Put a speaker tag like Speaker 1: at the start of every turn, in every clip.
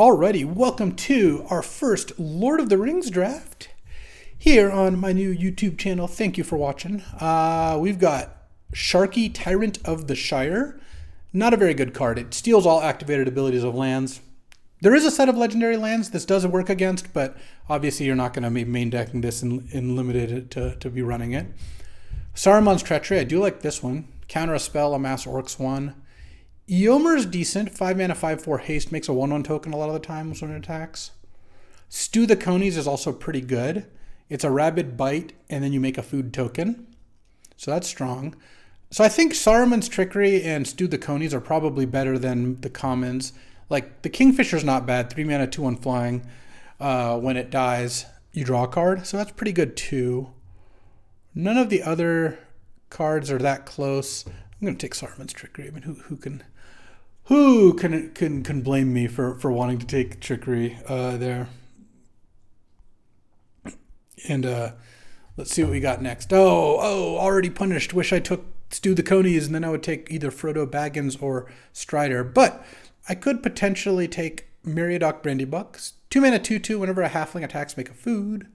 Speaker 1: Alrighty, welcome to our first Lord of the Rings draft here on my new YouTube channel. Thank you for watching. We've got Sharky, Tyrant of the Shire. Not a very good card. It steals all activated abilities of lands. There is a set of legendary lands this does work against, but obviously you're not going to be main decking this and limited it to be running it. Saruman's Treachery, I do like this one. Counter a spell, Amass Orcs 1. Eomer's decent. 5 mana, 5/4 haste. Makes a 1/1 token a lot of the times when it attacks. Stew the Conies is also pretty good. It's a rabid bite, and then you make a food token. So that's strong. So I think Saruman's Trickery and Stew the Conies are probably better than the commons. Like, the Kingfisher's not bad. 3 mana, 2/1 flying. When it dies, you draw a card. So that's pretty good too. None of the other cards are that close. I'm going to take Saruman's Trickery. I mean, who can blame me for wanting to take Trickery there? And let's see what we got next. Oh, already punished. Wish I took Stew the Conies, and then I would take either Frodo Baggins or Strider. But I could potentially take Meriadoc Brandybuck. 2 mana, 2/2. Whenever a halfling attacks, make a food.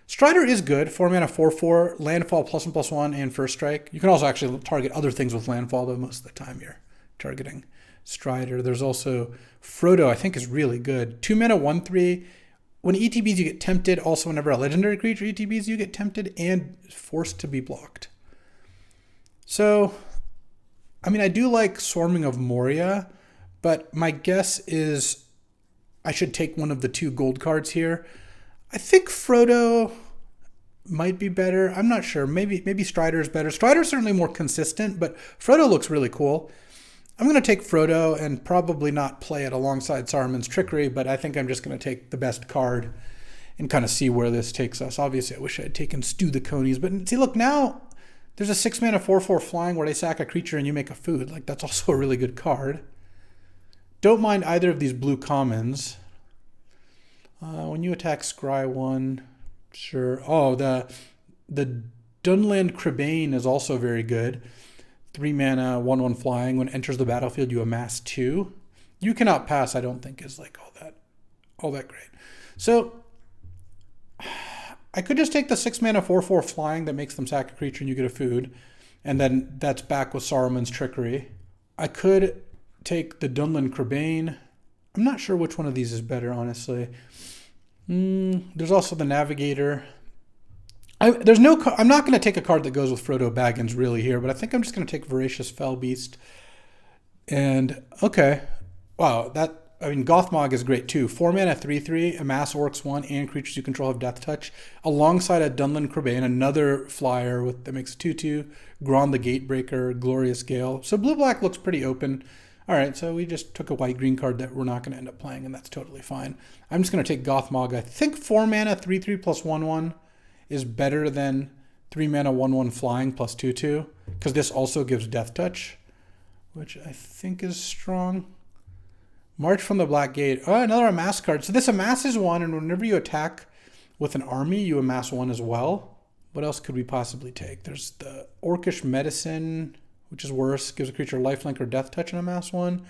Speaker 1: Strider is good. 4 mana, 4/4. Landfall +1/+1 and first strike. You can also actually target other things with landfall, though most of the time you're targeting Strider. There's also Frodo, I think is really good. 2 mana, 1/3. When ETBs, you get tempted. Also, whenever a legendary creature ETBs, you get tempted and forced to be blocked. So, I mean, I do like Swarming of Moria, but my guess is I should take one of the 2 gold cards here. I think Frodo might be better. I'm not sure. Maybe Strider is better. Strider's certainly more consistent, but Frodo looks really cool. I'm going to take Frodo and probably not play it alongside Saruman's Trickery, but I think I'm just going to take the best card and kind of see where this takes us. Obviously, I wish I had taken Stew the Conies, but see, look, now there's a 6 mana 4/4 flying where they sack a creature and you make a food. Like, that's also a really good card. Don't mind either of these blue commons. When you attack Scry 1, sure. Oh, the Dunland Crebain is also very good. 3 mana, 1/1 flying. When it enters the battlefield, you amass 2. You cannot pass, I don't think, is like all that great. So I could just take the 6 mana 4/4 flying that makes them sack a creature and you get a food, and then that's back with Saruman's Trickery. I could take the Dunland Crebain. I'm not sure which one of these is better, honestly. There's also the Navigator. I'm not going to take a card that goes with Frodo Baggins really here, but I think I'm just going to take Voracious Fellbeast. And, okay. Wow, Gothmog is great too. 4 mana, 3/3, Amass Orcs 1, and creatures you control have Death Touch. Alongside a Dunland Crebain, another flyer that makes a 2/2, Gron the Gatebreaker, Glorious Gale. So blue-black looks pretty open. All right, so we just took a white-green card that we're not going to end up playing, and that's totally fine. I'm just going to take Gothmog. I think 4 mana, 3/3 +1/1 is better than 3 mana, 1/1 flying +2/2, because this also gives Death Touch, which I think is strong. March from the Black Gate. Oh, another Amass card. So this amasses 1, and whenever you attack with an army, you amass 1 as well. What else could we possibly take? There's the Orcish Medicine, which is worse. Gives a creature lifelink or Death Touch and amass 1.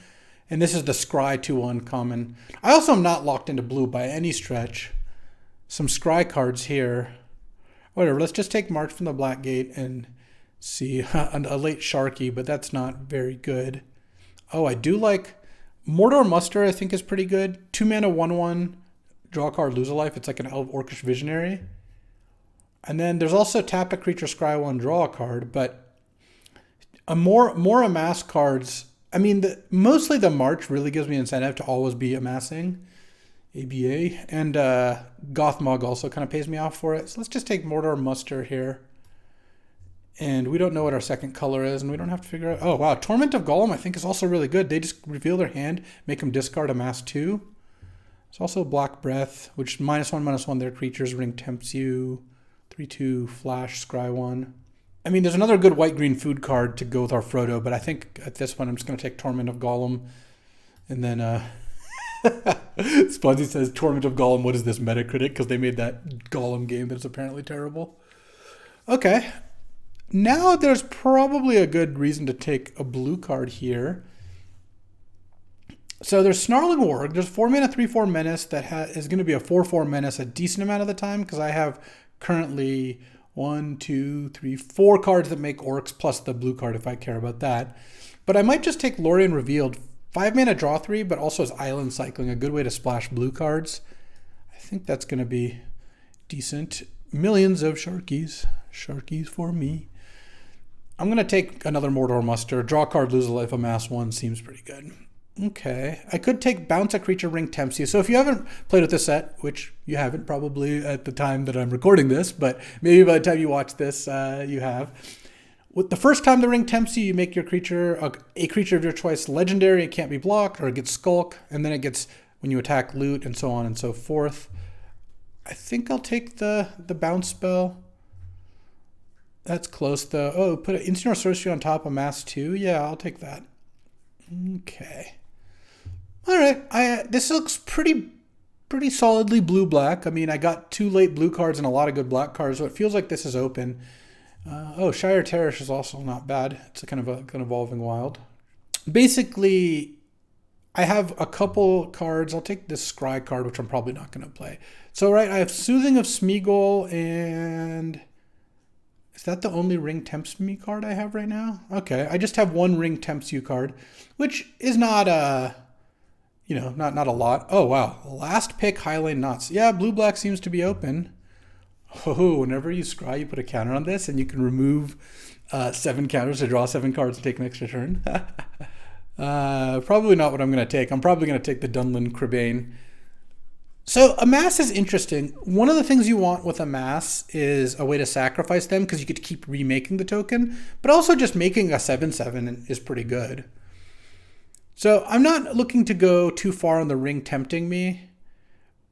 Speaker 1: And this is the Scry 2/1 common. I also am not locked into blue by any stretch. Some Scry cards here. Whatever, let's just take March from the Black Gate and see a late Sharky, but that's not very good. Oh, I do like Mordor Muster, I think is pretty good. 2 mana, 1/1, draw a card, lose a life. It's like an Elf Orcish Visionary. And then there's also tap a creature, Scry 1, draw a card, but more amass cards. I mean, mostly the March really gives me incentive to always be amassing. ABA. And Gothmog also kind of pays me off for it. So let's just take Mordor Muster here. And we don't know what our second color is, and we don't have to figure out. Oh, wow. Torment of Gollum, I think, is also really good. They just reveal their hand, make them discard amass 2. There's also Black Breath, which -1/-1, their creatures, ring tempts you. 3/2, flash, Scry 1. I mean, there's another good white-green food card to go with our Frodo, but I think at this one I'm just going to take Torment of Gollum. And then Spunzy says, Torment of Gollum, what is this, Metacritic? Because they made that Gollum game that's apparently terrible. Okay. Now there's probably a good reason to take a blue card here. So there's Snarling Warg. There's 4 mana, 3/4 menace that is going to be a 4/4 menace a decent amount of the time because I have currently 1, 2, 3, 4 cards that make Orcs plus the blue card if I care about that. But I might just take Lorien Revealed. 5 mana, draw 3, but also as Island Cycling, a good way to splash blue cards. I think that's going to be decent. Millions of Sharkies. Sharkies for me. I'm going to take another Mordor Muster. Draw a card, lose a life, amass 1 seems pretty good. Okay, I could take Bounce a Creature, Ring Tempts You. So if you haven't played with this set, which you haven't probably at the time that I'm recording this, but maybe by the time you watch this, you have. With the first time the Ring Tempts You, you make your creature, a creature of your choice, legendary. It can't be blocked, or it gets Skulk, and then it gets, when you attack, loot, and so on and so forth. I think I'll take the Bounce spell. That's close, though. Oh, put an instant or sorcery on top of Amass 2. Yeah, I'll take that. Okay. All right, this looks pretty solidly blue-black. I mean, I got 2 late blue cards and a lot of good black cards, so it feels like this is open. Shire Terrace is also not bad. It's a kind of an evolving wild. Basically, I have a couple cards. I'll take this Scry card, which I'm probably not going to play. So, right, I have Soothing of Smeagol, and is that the only Ring Tempts Me card I have right now? Okay, I just have 1 Ring Tempts You card, which is not not a lot. Oh, wow. Last pick, Highlane Knots. Yeah, blue-black seems to be open. Oh, whenever you scry, you put a counter on this, and you can remove 7 counters to draw 7 cards and take an extra turn. Probably not what I'm going to take. I'm probably going to take the Dunlin Cribane. So Amass is interesting. One of the things you want with Amass is a way to sacrifice them because you get to keep remaking the token, but also just making a 7/7 is pretty good. So I'm not looking to go too far on the Ring Tempting Me,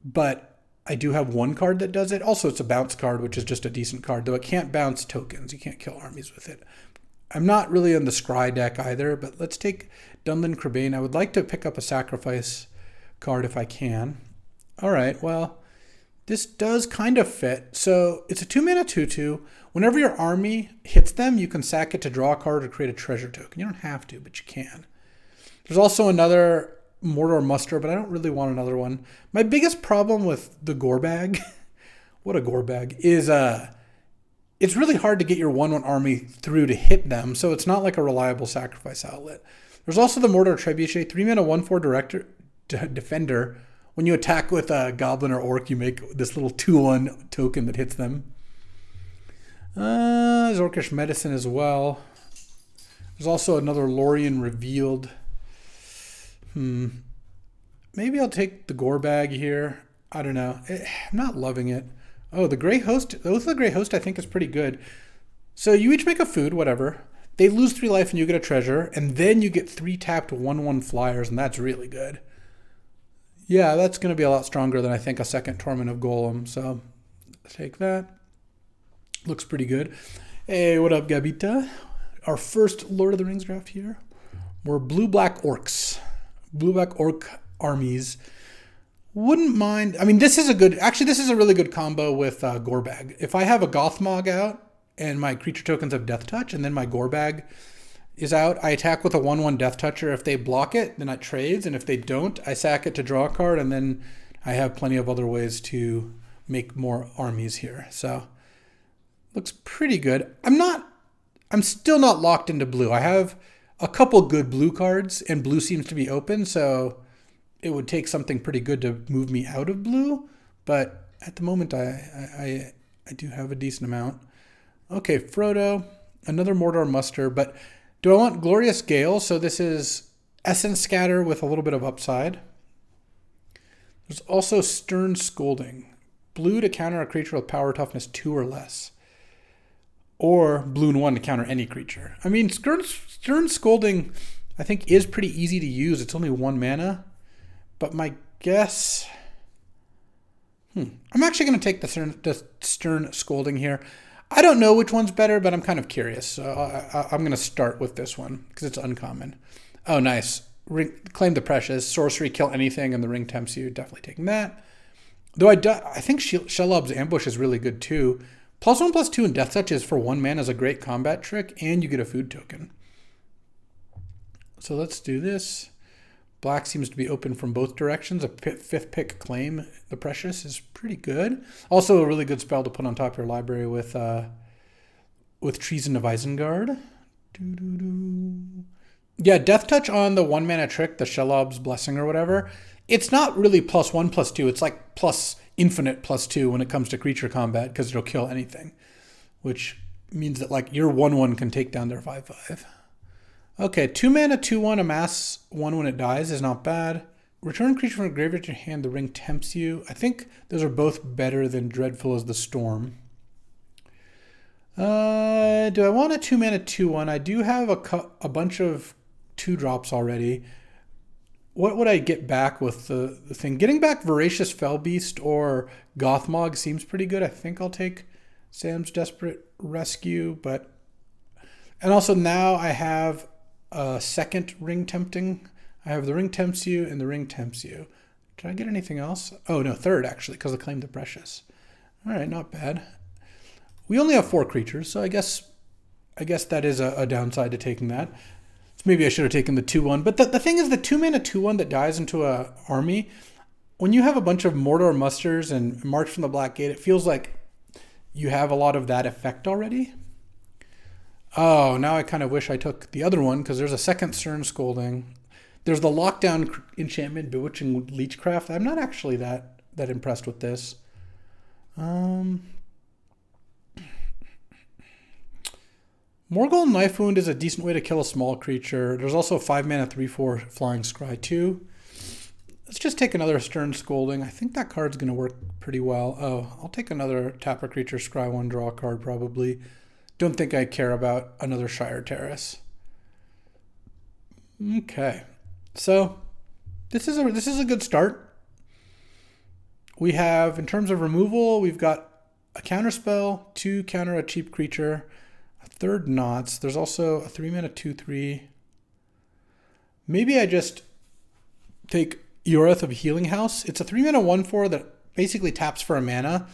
Speaker 1: but I do have 1 card that does it. Also, it's a bounce card, which is just a decent card, though it can't bounce tokens. You can't kill armies with it. I'm not really on the Scry deck either, but let's take Dunlin Cribane. I would like to pick up a sacrifice card if I can. All right, well, this does kind of fit. So it's a 2 mana 2/2. Whenever your army hits them, you can sack it to draw a card or create a treasure token. You don't have to, but you can. There's also another Mordor Muster, but I don't really want another one. My biggest problem with the Gore Bag, what a Gore Bag, is it's really hard to get your 1/1 army through to hit them, so it's not like a reliable sacrifice outlet. There's also the Mordor Trebuchet, 3 mana 1/4 Defender. When you attack with a Goblin or Orc, you make this little 2/1 token that hits them. There's Orcish Medicine as well. There's also another Lorien Revealed. Maybe I'll take the Gore Bag here. I don't know. I'm not loving it. Oh, the Grey Host. Oath of the Grey Host I think is pretty good. So you each make a food, whatever. They lose 3 life and you get a treasure. And then you get 3 tapped 1/1 flyers, and that's really good. Yeah, that's going to be a lot stronger than I think a second Torment of Golem. So take that. Looks pretty good. Hey, what up, Gabita? Our first Lord of the Rings draft here. We're blue-black Orcs. Blue-black Orc armies. Wouldn't mind. I mean, this is a really good combo with Gorebag. If I have a Gothmog out and my creature tokens have Death Touch, and then my Gorebag is out, I attack with a 1/1 Death Toucher. If they block it, then it trades, and if they don't, I sack it to draw a card, and then I have plenty of other ways to make more armies here. So, looks pretty good. I'm still not locked into blue. I have a couple good blue cards, and blue seems to be open, so it would take something pretty good to move me out of blue, but at the moment I do have a decent amount. Okay, Frodo, another Mordor Muster, but do I want Glorious Gale? So this is Essence Scatter with a little bit of upside. There's also Stern Scolding. Blue to counter a creature with power toughness 2 or less. Or blue and 1 to counter any creature. I mean, Stern Scolding, I think, is pretty easy to use. It's only 1 mana. But my guess... I'm actually going to take the Stern Scolding here. I don't know which one's better, but I'm kind of curious. So I'm going to start with this one because it's uncommon. Oh, nice. Claim the Precious. Sorcery, kill anything, and the Ring Tempts You. Definitely taking that. Though I think Shelob's Ambush is really good too. +1/+2 and Death Touch is for 1 mana is a great combat trick, and you get a food token. So let's do this. Black seems to be open from both directions. A fifth pick claim the Precious is pretty good. Also a really good spell to put on top of your library with Treason of Isengard. Yeah, Death Touch on the 1-mana trick, the Shelob's Blessing or whatever. It's not really +1/+2. It's like plus infinite +2 when it comes to creature combat because it'll kill anything, which means that like your 1/1 can take down their 5/5. Okay, 2-mana 2/1 Amass 1 when it dies is not bad. Return creature from the graveyard to your hand. The ring tempts you. I think those are both better than Dreadful as the Storm. Do I want a 2-mana 2/1? I do have a bunch of 2-drops already. What would I get back with the thing? Getting back Voracious Fellbeast or Gothmog seems pretty good. I think I'll take Sam's Desperate Rescue, and also now I have a second Ring Tempting. I have the Ring Tempts You and the Ring Tempts You. Did I get anything else? Oh no, third actually, because I claimed the Precious. All right, not bad. We only have 4 creatures, so I guess that is a downside to taking that. So maybe I should have taken the 2/1. But the thing is, the 2-mana 2/1 that dies into a army, when you have a bunch of Mordor Musters and March from the Black Gate, it feels like you have a lot of that effect already. Oh, now I kind of wish I took the other one because there's a second Stern Scolding. There's the Lockdown enchantment, Bewitching Leechcraft. I'm not actually that impressed with this. Morgul Knife Wound is a decent way to kill a small creature. There's also 5-mana 3/4 Flying Scry 2. Let's just take another Stern Scolding. I think that card's going to work pretty well. Oh, I'll take another tap a creature, scry 1, draw a card probably. Don't think I care about another Shire Terrace. Okay, so this is a good start. We have, in terms of removal, we've got a counterspell to counter a cheap creature, a third Knots. There's also a 3-mana 2/3. Maybe I just take Yoreth of Healing House. It's a 3-mana 1/4 that basically taps for a mana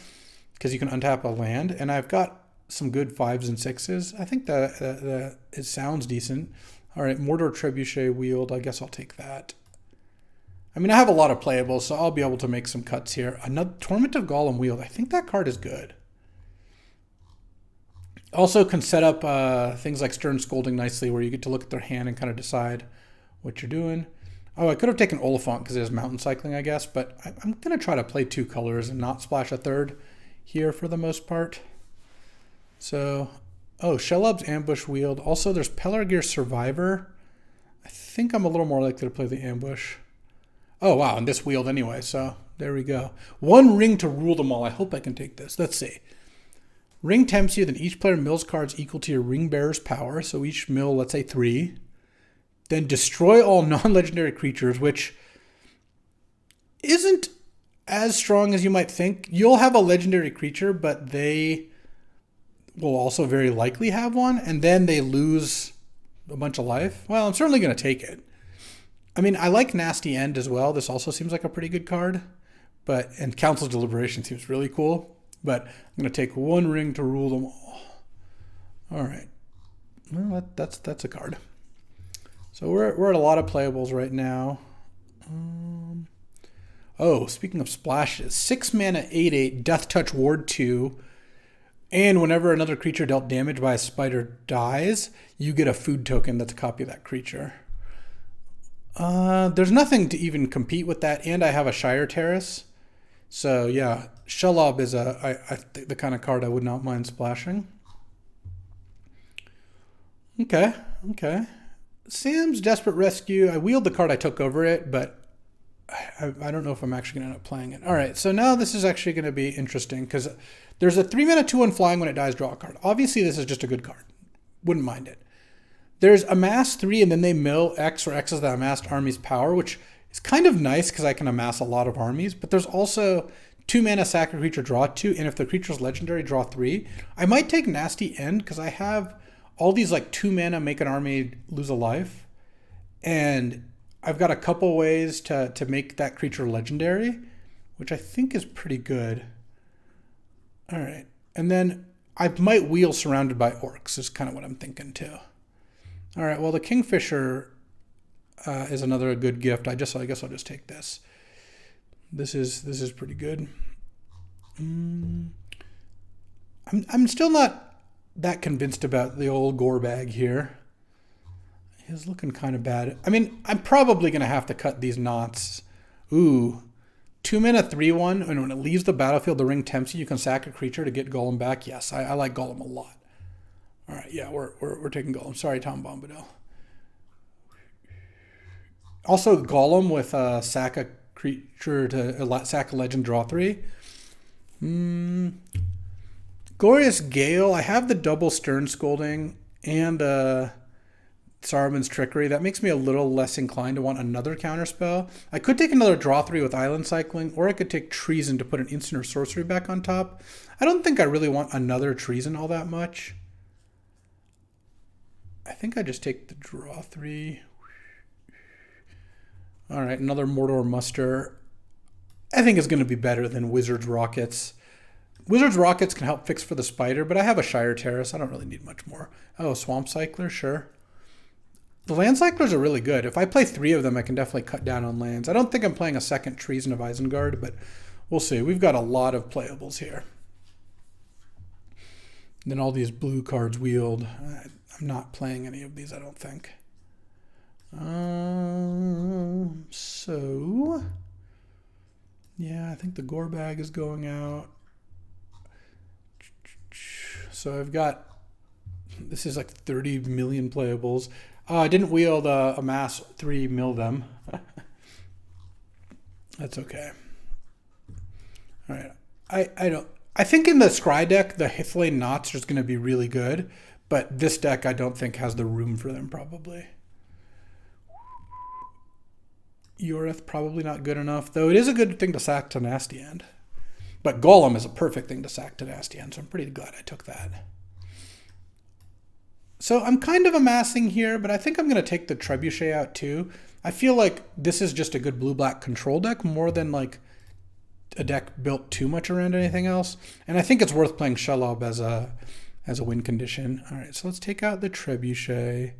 Speaker 1: because you can untap a land, and I've got some good 5s and 6s. I think that it sounds decent. All right, Mordor Trebuchet Wield. I guess I'll take that. I mean, I have a lot of playables, so I'll be able to make some cuts here. Another Torment of Golem Wield. I think that card is good. Also can set up things like Stern Scolding nicely, where you get to look at their hand and kind of decide what you're doing. Oh, I could have taken Oliphant because it has Mountain Cycling, I guess, but I'm going to try to play 2 colors and not splash a third here for the most part. So, oh, Shelob's Ambush Wield. Also, there's Pelargir Survivor. I think I'm a little more likely to play the Ambush. Oh, wow, and this Wield anyway, so there we go. 1 ring to rule them all. I hope I can take this. Let's see. Ring tempts you, then each player mills cards equal to your Ring Bearer's power. So each mill, let's say 3. Then destroy all non-legendary creatures, which isn't as strong as you might think. You'll have a legendary creature, but they will also very likely have one, and then they lose a bunch of life. Well, I'm certainly going to take it. I mean, I like Nasty End as well. This also seems like a pretty good card, and Council's Deliberation seems really cool, but I'm going to take 1 ring to rule them all. All right. Well, that's a card. So we're at a lot of playables right now. Oh, speaking of splashes, 6-mana 8/8 Death Touch Ward 2. And whenever another creature dealt damage by a spider dies, you get a food token that's a copy of that creature. There's nothing to even compete with that, and I have a Shire Terrace. So yeah, Shelob is the kind of card I would not mind splashing. Okay. Sam's Desperate Rescue. I wheeled the card I took over it, but I don't know if I'm actually going to end up playing it. All right, so now this is actually going to be interesting because there's a 3-mana 2/1 flying when it dies, draw a card. Obviously, this is just a good card. Wouldn't mind it. There's Amass 3, and then they mill X, or X is the amassed army's power, which is kind of nice because I can amass a lot of armies. But there's also 2-mana sack a creature, draw 2, and if the creature's legendary, draw 3. I might take Nasty End because I have all these like 2-mana make an army lose a life, and I've got a couple ways to make that creature legendary, which I think is pretty good. All right. And then I might wheel Surrounded by Orcs is kind of what I'm thinking too. All right. Well, the Kingfisher is another good gift. I guess I'll just take this. This is pretty good. I'm still not that convinced about the old gore bag here. He's looking kind of bad. I mean, I'm probably going to have to cut these knots. Ooh. 2 mana 3/1, and when it leaves the battlefield, the ring tempts you. You can sack a creature to get Golem back. Yes, I like Golem a lot. All right, yeah, we're taking Golem. Sorry, Tom Bombadil. Also, Golem with sack a creature to sack a legend, draw 3. Glorious Gale. I have the double Stern Scolding and Saruman's Trickery. That makes me a little less inclined to want another counterspell. I could take another draw 3 with Island Cycling, or I could take Treason to put an instant or sorcery back on top. I don't think I really want another Treason all that much. I think I just take the draw 3. All right, another Mordor Muster. I think it's going to be better than Wizard's Rockets. Wizard's Rockets can help fix for the Spider, but I have a Shire Terrace. I don't really need much more. Oh, Swamp Cycler, sure. The land cyclers are really good. If I play 3 of them, I can definitely cut down on lands. I don't think I'm playing a second Treason of Isengard, but we'll see. We've got a lot of playables here. And then all these blue cards wheeled. I'm not playing any of these, I don't think. So, yeah, I think the gore bag is going out. So I've got, this is like 30 million playables. I didn't wheel the Amass 3 mill them. That's okay. All right. I think in the Scry deck, the Hithlane Knots is going to be really good, but this deck I don't think has the room for them probably. Yoreth probably not good enough, though it is a good thing to sack to Nasty End. But Golem is a perfect thing to sack to Nasty End, so I'm pretty glad I took that. So I'm kind of amassing here, but I think I'm going to take the Trebuchet out too. I feel like this is just a good blue-black control deck more than like a deck built too much around anything else. And I think it's worth playing Shelob as a win condition. All right, so let's take out the Trebuchet.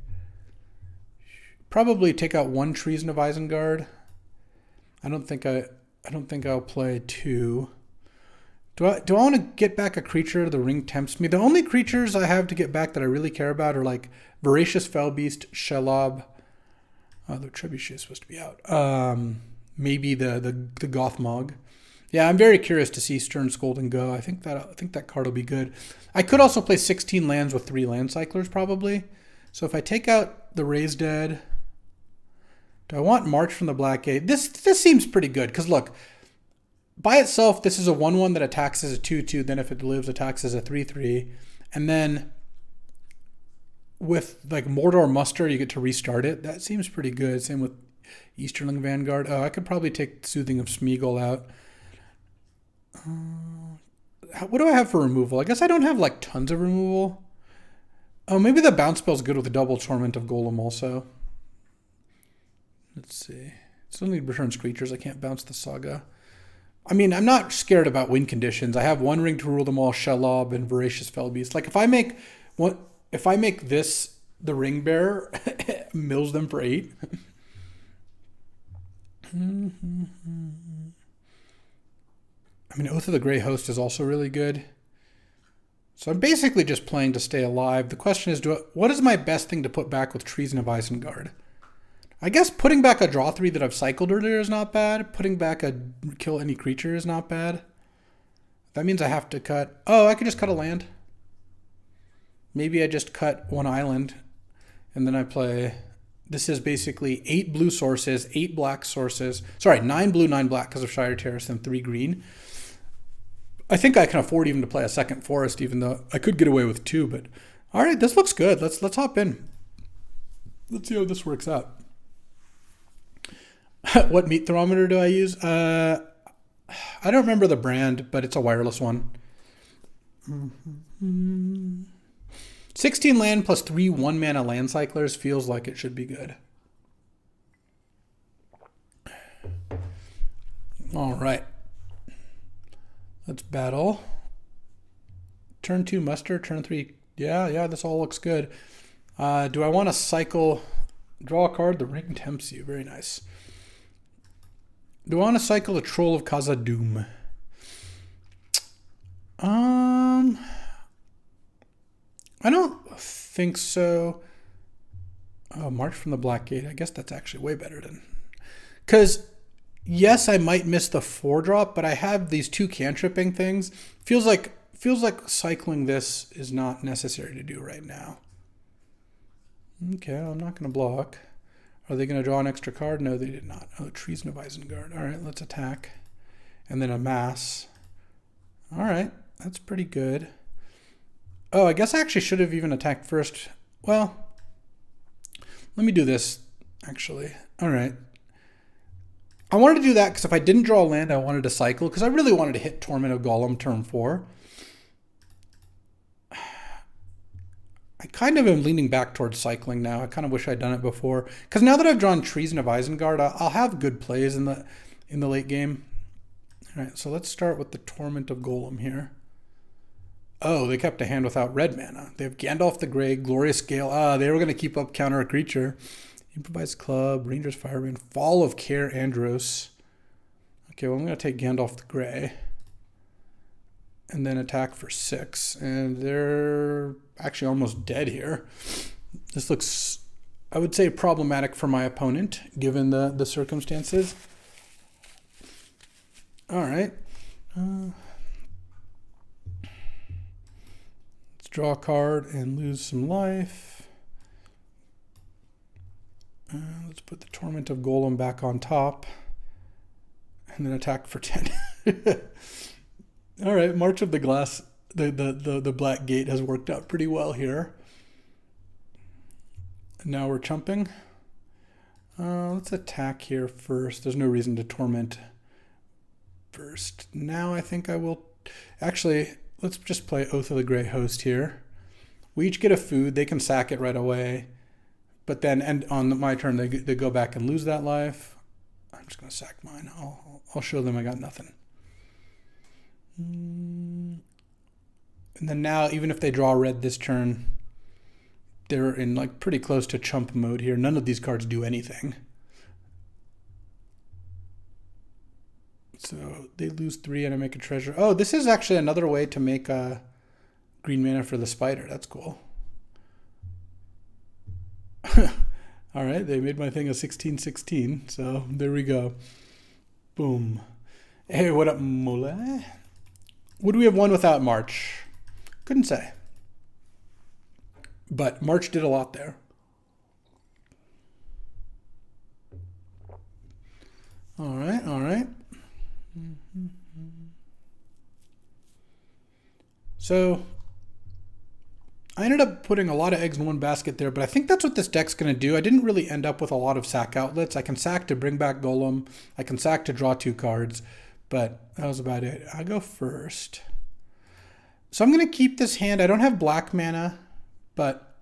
Speaker 1: Probably take out 1 Treason of Isengard. I don't think I'll play 2. Do I want to get back a creature? The ring tempts me. The only creatures I have to get back that I really care about are like Voracious Fellbeast, Shelob. Oh, the Trebuchet is supposed to be out. Maybe the Gothmog. Yeah, I'm very curious to see Stern Scolding go. I think that card will be good. I could also play 16 lands with 3 land cyclers probably. So if I take out the Raised Dead, do I want March from the Black Gate? This seems pretty good because look. By itself, this is a 1/1 that attacks as a 2/2. Then if it lives, attacks as a 3/3. And then with like Mordor Muster, you get to restart it. That seems pretty good. Same with Easterling Vanguard. Oh, I could probably take Soothing of Smeagol out. What do I have for removal? I guess I don't have like tons of removal. Oh, maybe the bounce spell's good with a double Torment of Golem also. Let's see. Still need returns creatures. I can't bounce the Saga. I mean, I'm not scared about win conditions. I have 1 ring to rule them all, Shelob and Voracious Fellbeast. Like if I make this the ring bearer, mills them for 8. I mean, Oath of the Grey Host is also really good. So I'm basically just playing to stay alive. The question is, what is my best thing to put back with Treason of Isengard? I guess putting back a draw 3 that I've cycled earlier is not bad. Putting back a kill any creature is not bad. That means I have to cut... Oh, I could just cut a land. Maybe I just cut 1 island. And then I play... This is basically 8 blue sources, 8 black sources. Sorry, 9 blue, 9 black because of Shire Terrace and 3 green. I think I can afford even to play a second forest, even though I could get away with 2. But all right, this looks good. Let's hop in. Let's see how this works out. What meat thermometer do I use? I don't remember the brand, but it's a wireless one. 16 land plus 3 1-mana land cyclers feels like it should be good. All right. Let's battle. Turn 2 muster, turn 3. Yeah, this all looks good. Do I want to cycle Draw a card, the ring tempts you. Very nice. Do I want to cycle the Troll of Khazad-dûm? I don't think so. Oh, March from the Black Gate. I guess that's actually way better than... Because, yes, I might miss the 4-drop, but I have these 2 cantripping things. Feels like cycling this is not necessary to do right now. Okay, I'm not going to block. Are they going to draw an extra card? No, they did not. Oh, Treason of Isengard. All right, let's attack. And then Amass. All right, that's pretty good. Oh, I guess I actually should have even attacked first. Well, let me do this, actually. All right. I wanted to do that because if I didn't draw a land, I wanted to cycle because I really wanted to hit Torment of Golem turn 4. I kind of am leaning back towards cycling now. I kind of wish I'd done it before. Because now that I've drawn Treason of Isengard, I'll have good plays in the late game. All right, so let's start with the Torment of Golem here. Oh, they kept a hand without red mana. They have Gandalf the Grey, Glorious Gale. They were going to keep up counter a creature. Improvised Club, Ranger's Firebrand, Fall of Care Andros. Okay, well, I'm going to take Gandalf the Grey. And then attack for 6. And they're actually almost dead here. This looks, I would say, problematic for my opponent, given the circumstances. All right. Let's draw a card and lose some life. Let's put the Torment of Golem back on top. And then attack for 10. All right, March of the Glass, the Black Gate has worked out pretty well here. Now we're chumping. Let's attack here first. There's no reason to torment first. Now I think I will... Actually, let's just play Oath of the Grey Host here. We each get a food. They can sack it right away. But then and on my turn, they go back and lose that life. I'm just going to sack mine. I'll show them I got nothing. And then now, even if they draw red this turn, they're in like pretty close to chump mode here. None of these cards do anything. So they lose 3 and I make a treasure. Oh, this is actually another way to make a green mana for the spider. That's cool. All right, they made my thing a 16/16. So there we go. Boom. Hey, what up, Mole? Would we have won without March? Couldn't say. But March did a lot there. All right, all right. So I ended up putting a lot of eggs in one basket there, but I think that's what this deck's going to do. I didn't really end up with a lot of sack outlets. I can sack to bring back Golem. I can sack to draw 2 cards. But that was about it. I go first. So I'm going to keep this hand. I don't have black mana, but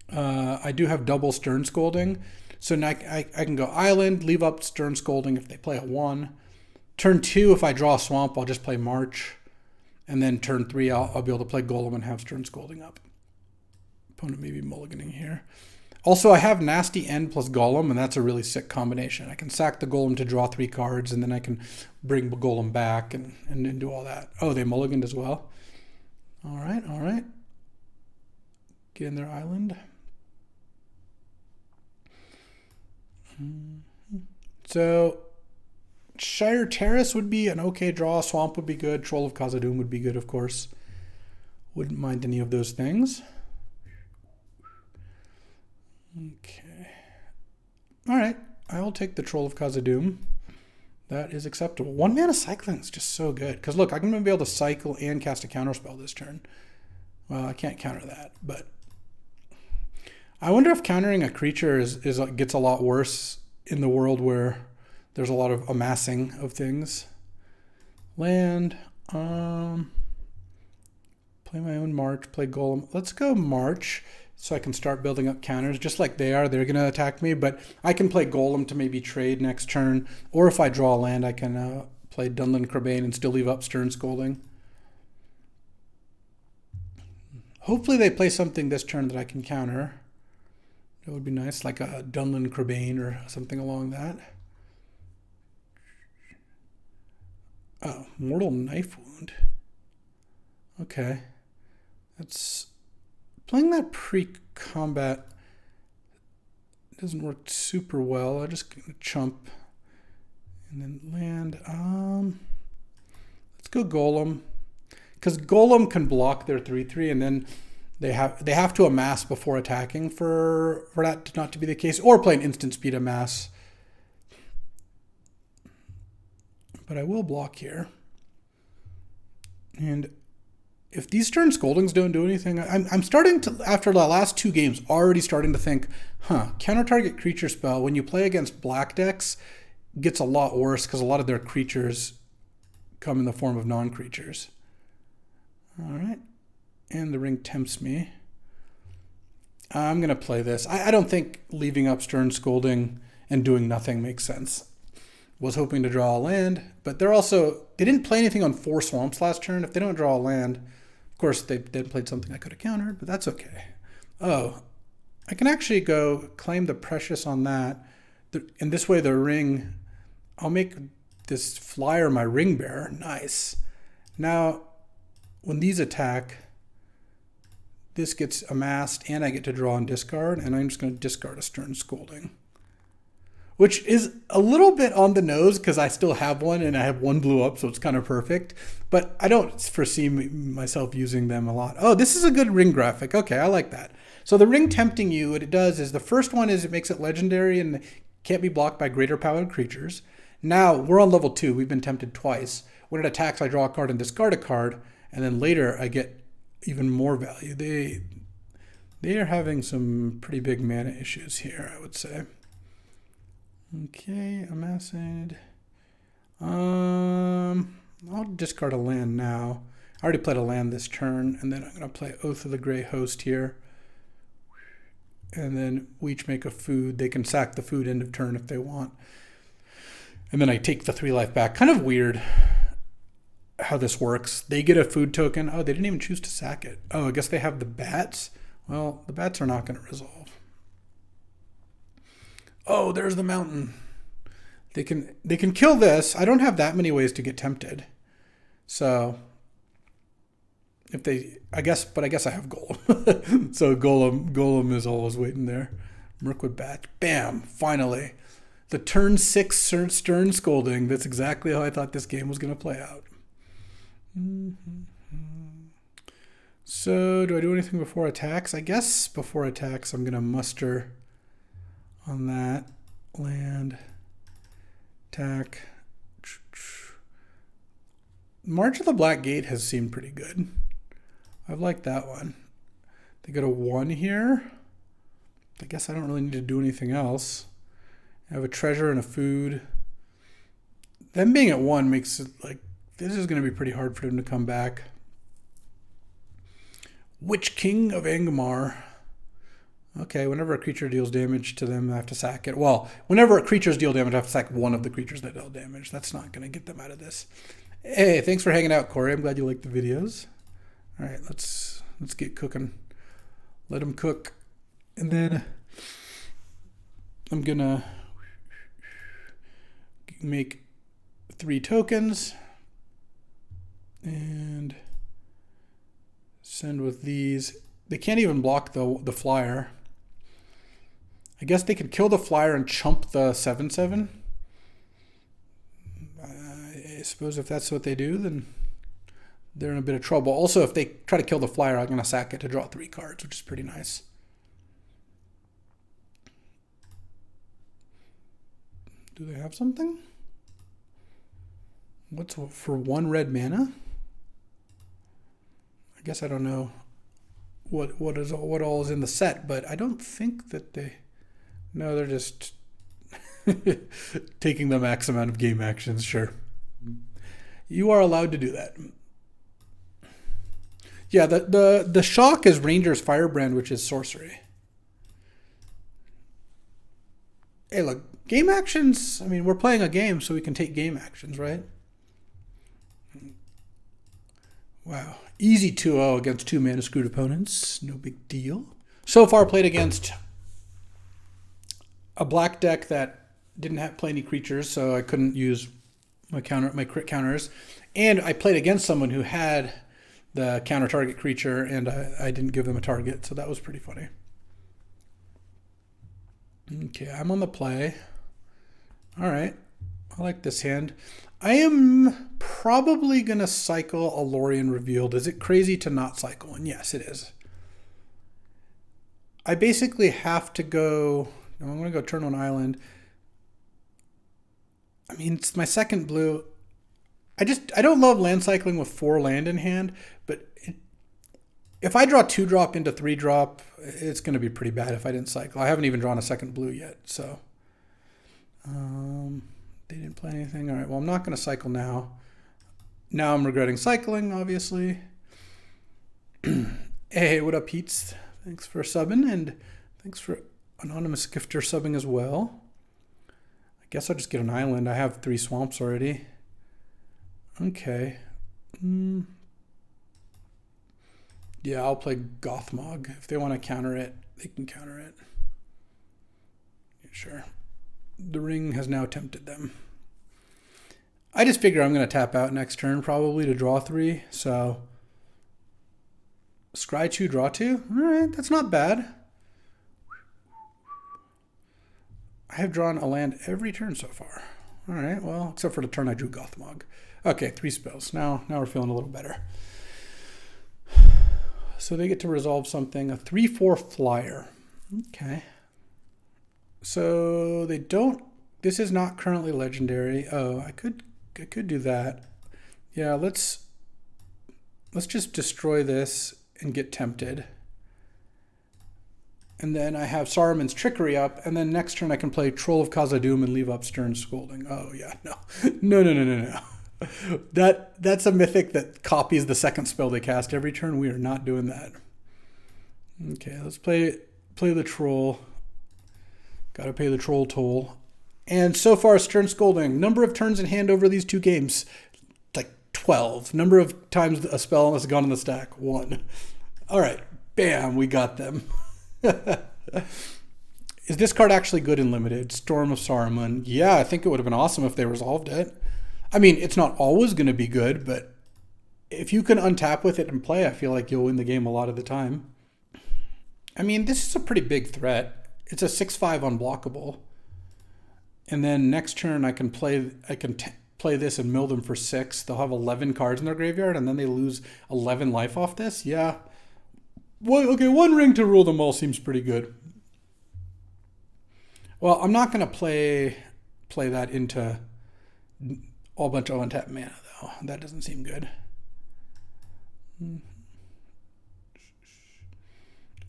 Speaker 1: I do have double Stern Scolding. So now I can go Island, leave up Stern Scolding if they play a 1. Turn 2, if I draw a Swamp, I'll just play March. And then turn 3, I'll be able to play Golem and have Stern Scolding up. Opponent may be mulliganing here. Also, I have Nasty End plus Golem, and that's a really sick combination. I can sack the Golem to draw 3 cards, and then I can bring Golem back and do all that. Oh, they mulliganed as well. All right, all right. Get in their island. So, Shire Terrace would be an okay draw. Swamp would be good. Troll of Khazad-dûm would be good, of course. Wouldn't mind any of those things. Okay. All right. I'll take the Troll of Khazad-dûm. That is acceptable. 1 mana cycling is just so good. Because look, I'm going to be able to cycle and cast a counterspell this turn. Well, I can't counter that, but I wonder if countering a creature gets a lot worse in the world where there's a lot of amassing of things. Land. Play my own March. Play Golem. Let's go March. So I can start building up counters just like they are. They're going to attack me, but I can play Golem to maybe trade next turn. Or if I draw a land, I can play Dunland Crabane and still leave up Stern Scolding. Hopefully they play something this turn that I can counter. That would be nice, like a Dunlin Crabane or something along that. Oh, Mortal Knife Wound. Okay. That's playing that pre-combat doesn't work super well. I just gonna chump and then land. Let's go Golem, because Golem can block their 3/3, and then they have to amass before attacking for that not to be the case, or play an instant speed amass. But I will block here, and if these Stern Scoldings don't do anything, I'm starting to, after the last 2 games, already starting to think, counter target creature spell, when you play against black decks, gets a lot worse because a lot of their creatures come in the form of non-creatures. All right. And the ring tempts me. I'm going to play this. I don't think leaving up Stern Scolding and doing nothing makes sense. Was hoping to draw a land, but they didn't play anything on 4 swamps last turn. If they don't draw a land, of course they played something I could have countered, but that's okay. Oh, I can actually go claim the precious on that. And this way the ring, I'll make this flyer my ring bearer. Nice. Now, when these attack, this gets amassed and I get to draw and discard, and I'm just going to discard a Stern Scolding, which is a little bit on the nose because I still have one and I have 1 blue up, so it's kind of perfect. But I don't foresee myself using them a lot. Oh, this is a good ring graphic. Okay, I like that. So the ring tempting you, what it does is the first one is it makes it legendary and can't be blocked by greater powered creatures. Now, we're on level 2. We've been tempted twice. When it attacks, I draw a card and discard a card, and then later I get even more value. They are having some pretty big mana issues here, I would say. Okay, amassed. I'll discard a land now. I already played a land this turn, and then I'm going to play Oath of the Grey Host here. And then we each make a food. They can sack the food end of turn if they want. And then I take the 3 life back. Kind of weird how this works. They get a food token. Oh, they didn't even choose to sack it. Oh, I guess they have the bats. Well, the bats are not going to resolve. Oh, there's the mountain. They can kill this. I don't have that many ways to get tempted. So I guess I have Golem. So Golem is always waiting there. Mirkwood Bat. Bam, finally. The turn 6 Stern Scolding. That's exactly how I thought this game was going to play out. So do I do anything before attacks? I guess before attacks I'm going to muster on that. Land. Attack. March of the Black Gate has seemed pretty good. I've liked that one. They got a 1 here. I guess I don't really need to do anything else. I have a treasure and a food. Them being at 1 makes it like, this is going to be pretty hard for them to come back. Witch King of Angmar. Okay, whenever a creature deals damage to them, I have to sack it. Well, whenever creatures deal damage, I have to sack one of the creatures that dealt damage. That's not going to get them out of this. Hey, thanks for hanging out, Corey. I'm glad you liked the videos. All right, let's get cooking. Let them cook. And then I'm going to make 3 tokens and send with these. They can't even block the flyer. I guess they could kill the flyer and chump the 7/7. I suppose if that's what they do, then they're in a bit of trouble. Also, if they try to kill the flyer, I'm going to sack it to draw 3 cards, which is pretty nice. Do they have something? What's for 1 red mana? I guess I don't know what all is in the set, but I don't think that they. No, they're just taking the max amount of game actions. Sure, you are allowed to do that. Yeah, the shock is Ranger's Firebrand, which is sorcery. Hey, look, game actions. I mean, we're playing a game, so we can take game actions, right? Wow. Easy 2-0 against 2 mana screwed opponents. No big deal. So far played against a black deck that didn't play any creatures, so I couldn't use my crit counters. And I played against someone who had the counter target creature, and I didn't give them a target, so that was pretty funny. Okay, I'm on the play. All right, I like this hand. I am probably going to cycle a Lorien Revealed. Is it crazy to not cycle one? Yes, it is. I basically have to go... No, I'm going to go turn on island. I mean, it's my second blue. I don't love land cycling with 4 land in hand, but if I draw 2-drop into 3-drop, it's going to be pretty bad if I didn't cycle. I haven't even drawn a second blue yet, so... they didn't play anything. All right, well, I'm not going to cycle now. Now I'm regretting cycling, obviously. Hey, what up, Pete's? Thanks for subbing, and thanks for Anonymous Gifter subbing as well. I guess I'll just get an island. I have 3 swamps already. Okay. Yeah, I'll play Gothmog. If they want to counter it, they can counter it. Yeah, sure. The ring has now tempted them. I just figure I'm going to tap out next turn probably to draw 3. So scry 2, draw 2. All right, that's not bad. I have drawn a land every turn so far. All right, well, except for the turn I drew Gothmog. Okay, 3 spells. Now we're feeling a little better. So they get to resolve something. A 3/4 flyer. Okay. So they don't... This is not currently legendary. Oh, I could do that. Yeah, let's just destroy this and get tempted. And then I have Saruman's Trickery up, and then next turn I can play Troll of Khazad-dûm and leave up Stern Scolding. Oh yeah, no. That's a mythic that copies the second spell they cast every turn. We are not doing that. Okay, let's play the Troll. Gotta pay the Troll toll. And so far, Stern Scolding. Number of turns in hand over these 2 games, like 12. Number of times a spell has gone in the stack, 1. All right, bam, we got them. Is this card actually good in limited? Storm of Saruman. Yeah, I think it would have been awesome if they resolved it. I mean, it's not always going to be good, but if you can untap with it and play, I feel like you'll win the game a lot of the time. I mean, this is a pretty big threat. It's a 6/5 unblockable. And then next turn I can play this and mill them for 6. They'll have 11 cards in their graveyard, and then they lose 11 life off this. Yeah. Well, okay, 1 ring to rule them all seems pretty good. Well, I'm not going to play that into a bunch of untapped mana, though. That doesn't seem good. I'm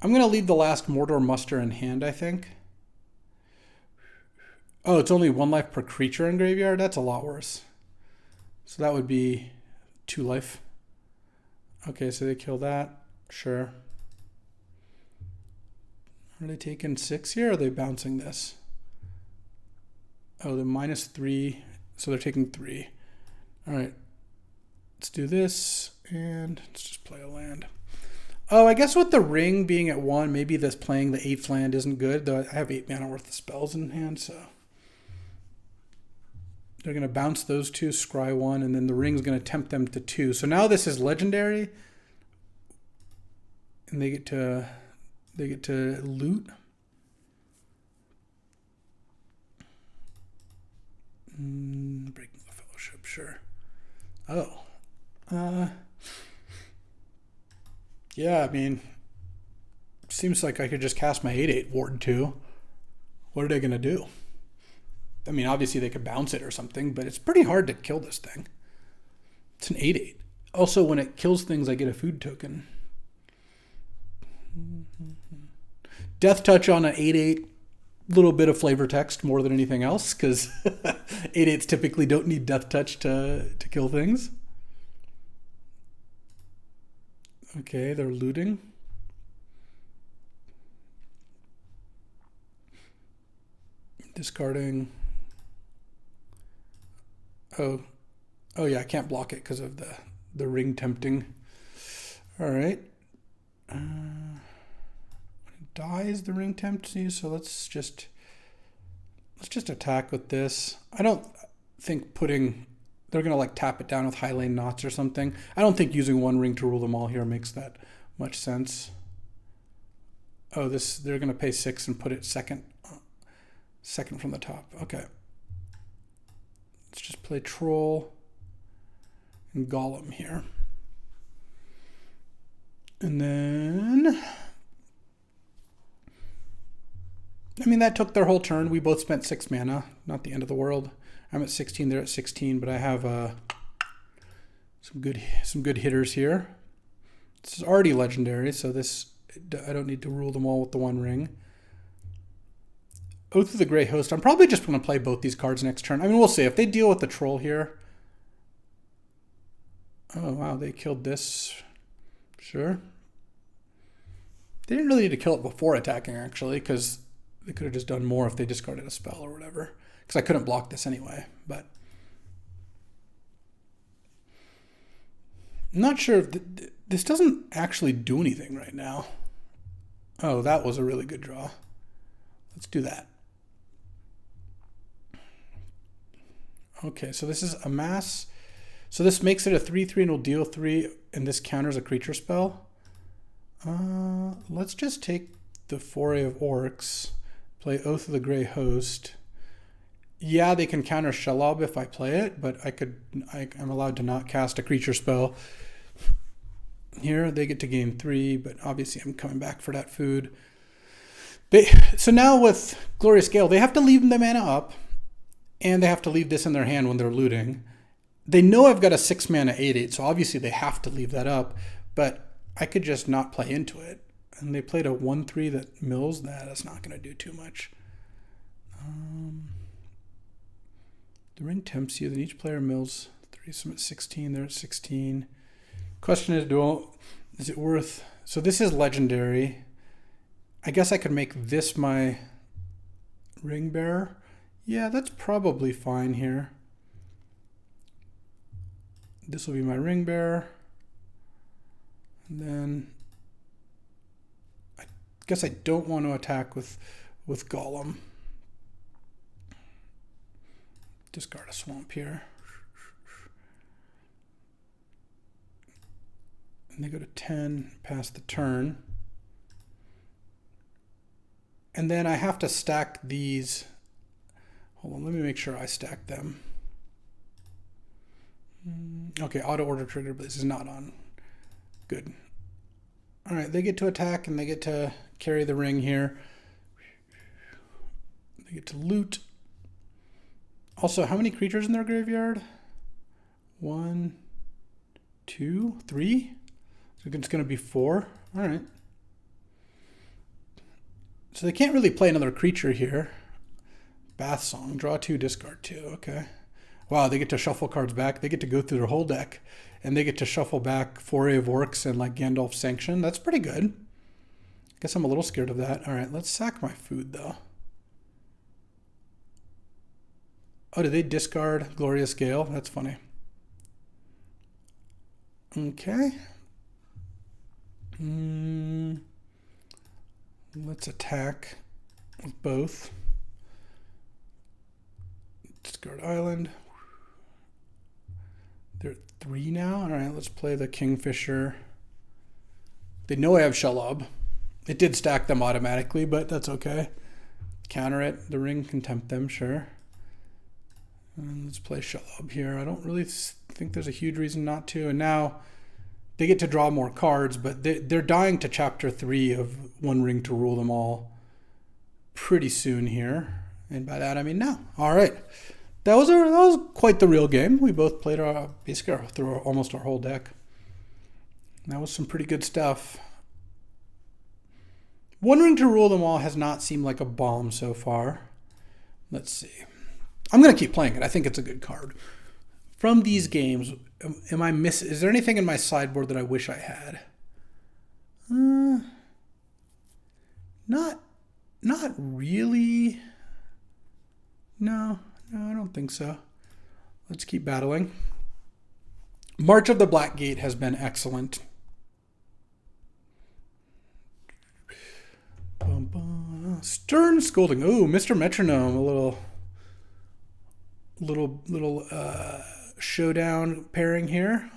Speaker 1: going to leave the last Mordor Muster in hand, I think. Oh, it's only 1 life per creature in graveyard? That's a lot worse. So that would be 2 life. Okay, so they kill that. Sure. Are they taking 6 here, or are they bouncing this? Oh, they're -3, so they're taking 3. All right. Let's do this, and let's just play a land. Oh, I guess with the ring being at 1, maybe this playing the 8th land isn't good, though I have 8 mana worth of spells in hand, so... They're going to bounce those 2, scry 1, and then the ring's going to tempt them to 2. So now this is legendary, and they get to loot. Breaking the Fellowship, sure. Oh. Yeah, I mean, seems like I could just cast my 8/8 Ward 2. What are they going to do? I mean, obviously they could bounce it or something, but it's pretty hard to kill this thing. It's an 8/8. Also, when it kills things, I get a food token. Death Touch on an 8/8, little bit of flavor text more than anything else, because 8/8s typically don't need Death Touch to kill things. Okay, they're looting. Discarding. Oh yeah, I can't block it because of the ring tempting. All right. Dies the ring tempts you, so let's just Let's just attack with this. I don't think they're going to like tap it down with high lane knots or something. I don't think using one ring to rule them all here makes that much sense. Oh, they're going to pay 6 and put it second from the top. Okay. Let's just play Troll and Golem here. And then, I mean, that took their whole turn. We both spent 6 mana. Not the end of the world. I'm at 16, they're at 16, but I have some good hitters here. This is already legendary, so I don't need to rule them all with the one ring. Oath of the Grey Host. I'm probably just going to play both these cards next turn. I mean, we'll see. If they deal with the Troll here. Oh, wow, they killed this. Sure. They didn't really need to kill it before attacking, actually, because they could have just done more if they discarded a spell or whatever. Because I couldn't block this anyway, but I'm not sure if this doesn't actually do anything right now. Oh, that was a really good draw. Let's do that. Okay, so this is Amass. So this makes it a 3/3 and will deal 3, and this counters a creature spell. Let's just take the Foray of Orcs, play Oath of the Grey Host. Yeah, they can counter Shelob if I play it, but I'm allowed to not cast a creature spell. Here, they get to gain 3, but obviously I'm coming back for that food. So now with Glorious Gale, they have to leave the mana up, and they have to leave this in their hand when they're looting. They know I've got a 6 mana 8/8, so obviously they have to leave that up, but I could just not play into it. And they played a 1/3 that mills. That's not going to do too much. The ring tempts you, then each player mills 3, so I'm at 16, they're at 16. Question is it worth... So this is legendary. I guess I could make this my ring bearer. Yeah, that's probably fine here. This will be my ring bearer. And then I guess I don't want to attack with Golem. Discard a swamp here. And they go to 10, pass the turn. And then I have to stack these. Hold on, let me make sure I stack them. Okay, auto order trigger, but this is not on. Good. All right, they get to attack and they get to carry the ring here. They get to loot. Also, how many creatures in their graveyard? 1, 2, 3? So it's going to be 4. All right. So they can't really play another creature here. Bath Song. Draw 2, discard 2. Okay. Wow, they get to shuffle cards back. They get to go through their whole deck. And they get to shuffle back Foray of Orcs and like Gandalf's Sanction. That's pretty good. Guess I'm a little scared of that. All right, let's sack my food, though. Oh, did they discard Glorious Gale? That's funny. Okay. Let's attack with both. Discard Island. They're at 3 now. All right, let's play the Kingfisher. They know I have Shelob. It did stack them automatically, but that's okay. Counter it. The ring can tempt them, sure. And let's play Shelob here. I don't really think there's a huge reason not to. And now they get to draw more cards, but they're dying to Chapter 3 of One Ring to Rule Them All pretty soon here. And by that, I mean now. All right. That was quite the real game. We both played basically through almost our whole deck. That was some pretty good stuff. One Ring to Rule Them All has not seemed like a bomb so far. Let's see. I'm going to keep playing it. I think it's a good card. From these games, is there anything in my sideboard that I wish I had? Not really. No, I don't think so. Let's keep battling. March of the Black Gate has been excellent. Stern Scolding. Ooh, Mr. Metronome, a little little showdown pairing here.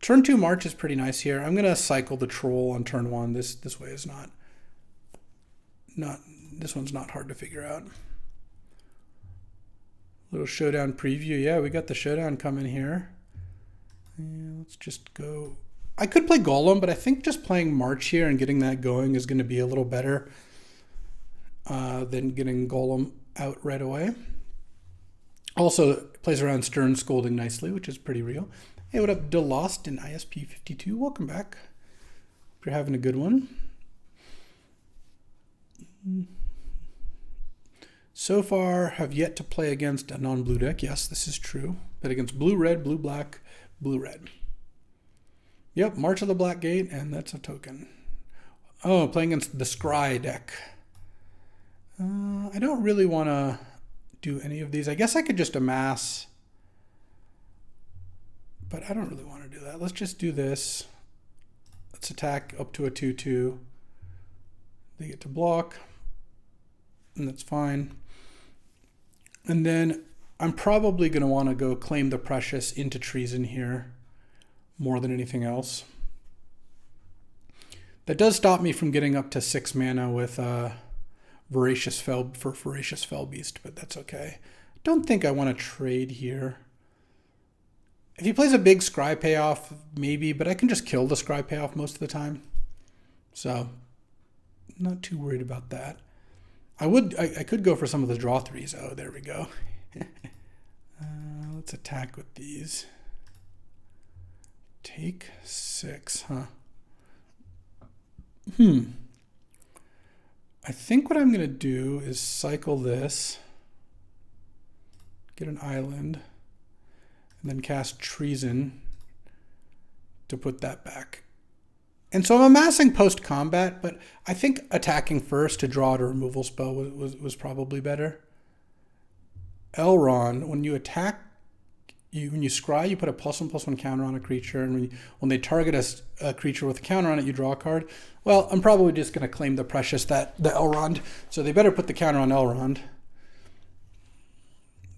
Speaker 1: Turn 2 March is pretty nice here. I'm gonna cycle the troll on turn 1. This way is not this one's not hard to figure out. Little showdown preview. Yeah, we got the showdown coming here. And let's just go. I could play Golem, but I think just playing March here and getting that going is going to be a little better than getting Golem out right away. Also, it plays around Stern Scolding nicely, which is pretty real. Hey, what up, Delost in ISP52? Welcome back. Hope you're having a good one. So far, have yet to play against a non-blue deck. Yes, this is true. But against blue-red, blue-black, blue-red. Yep, March of the Black Gate, and that's a token. Oh, playing against the Scry deck. I don't really want to do any of these. I guess I could just amass, but I don't really want to do that. Let's just do this. Let's attack up to a 2/2. They get to block, and that's fine. And then I'm probably going to want to go claim the Precious into Treason here more than anything else. That does stop me from getting up to 6 mana with Voracious Fellbeast, but that's okay. Don't think I want to trade here. If he plays a big Scry payoff, maybe, but I can just kill the Scry payoff most of the time. So, not too worried about that. I could go for some of the draw 3s. Oh, there we go. Let's attack with these. Take 6, huh? I think what I'm going to do is cycle this, get an island, and then cast Treason to put that back. And so I'm amassing post-combat, but I think attacking first to draw out a removal spell was probably better. Elrond, when you attack, when you scry, you put a +1/+1 counter on a creature, and when they target a creature with a counter on it, you draw a card. Well, I'm probably just going to claim the Precious, the Elrond, so they better put the counter on Elrond.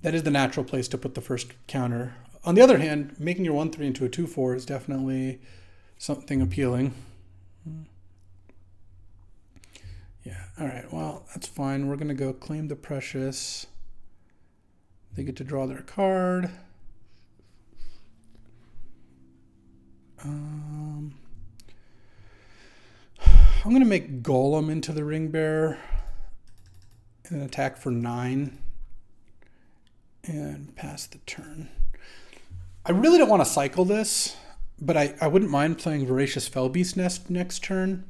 Speaker 1: That is the natural place to put the first counter. On the other hand, making your 1/3 into a 2/4 is definitely something appealing. Yeah, all right, well, that's fine. We're going to go claim the Precious. They get to draw their card. I'm going to make Golem into the Ring Bearer and attack for 9 and pass the turn. I really don't want to cycle this, but I wouldn't mind playing Voracious Fellbeast next turn.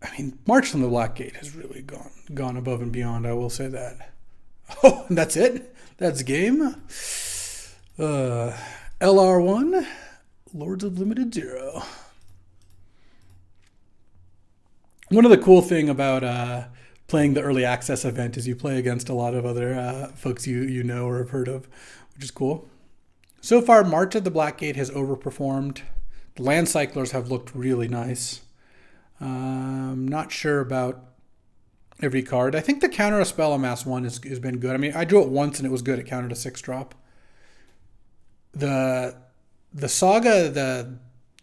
Speaker 1: I mean, March from the Black Gate has really gone above and beyond, I will say that. Oh, and that's it? That's game? LR1, Lords of Limited Zero. One of the cool thing about playing the early access event is you play against a lot of other folks you know or have heard of, which is cool. So far, March of the Black Gate has overperformed. The land cyclers have looked really nice. I'm not sure about every card. I think the counter a spell Amass 1 has been good. I mean, I drew it once and it was good. It countered a 6-drop. The saga,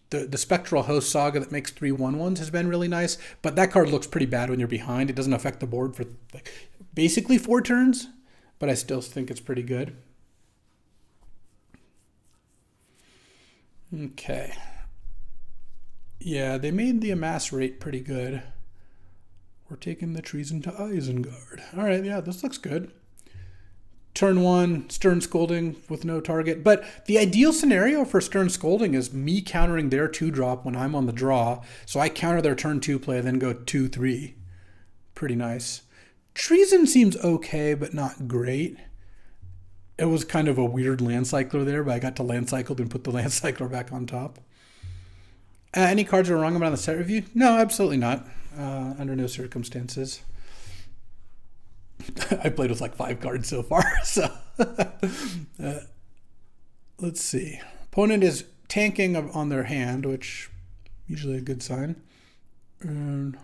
Speaker 1: the Spectral Host saga that makes 3/1/1s has been really nice, but that card looks pretty bad when you're behind. It doesn't affect the board for basically 4 turns, but I still think it's pretty good. Okay. Yeah, they made the Amass rate pretty good. We're taking the Treason to Isengard. All right, yeah, this looks good. Turn 1, Stern Scolding with no target. But the ideal scenario for Stern Scolding is me countering their 2-drop when I'm on the draw. So I counter their turn 2 play, then go 2/3. Pretty nice. Treason seems okay, but not great. It was kind of a weird land cycler there, but I got to land cycled and put the land cycler back on top. Any cards are wrong about the set review? No, absolutely not. Under no circumstances. I played with like 5 cards so far, so let's see. Opponent is tanking on their hand, which usually a good sign. And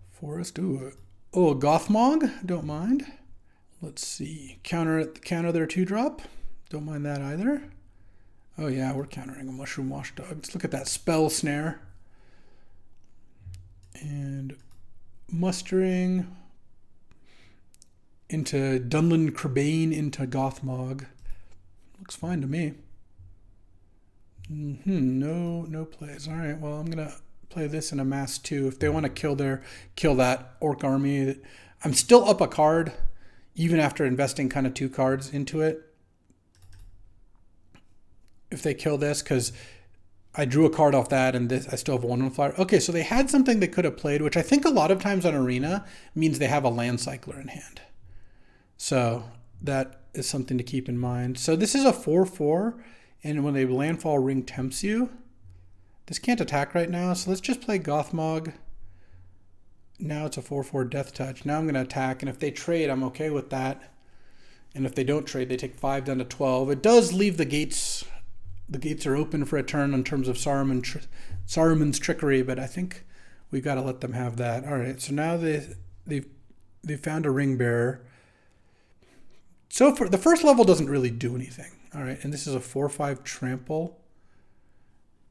Speaker 1: Forest, oh, Gothmog, don't mind. Let's see. Counter their 2-drop. Don't mind that either. Oh yeah, we're countering a Mushroom Watchdog. Let's look at that spell snare. And mustering into Dunland Crebain into Gothmog. Looks fine to me. No plays. All right, well, I'm gonna play this in Amass too. If they want to kill that Orc army, I'm still up a card, even after investing kind of 2 cards into it. If they kill this, because I drew a card off that, and this I still have 1 flyer. Okay, so they had something they could have played, which I think a lot of times on Arena means they have a land cycler in hand. So that is something to keep in mind. So this is a 4/4, and when they landfall ring tempts you, this can't attack right now. So let's just play Gothmog. Now it's a 4/4 death touch. Now I'm going to attack, and if they trade, I'm okay with that. And if they don't trade, they take 5 down to 12. It does leave the gates. The gates are open for a turn in terms of Saruman's trickery, but I think we got to let them have that. All right, so now they found a ring bearer. So for the first level doesn't really do anything. All right, and this is a 4/5 trample.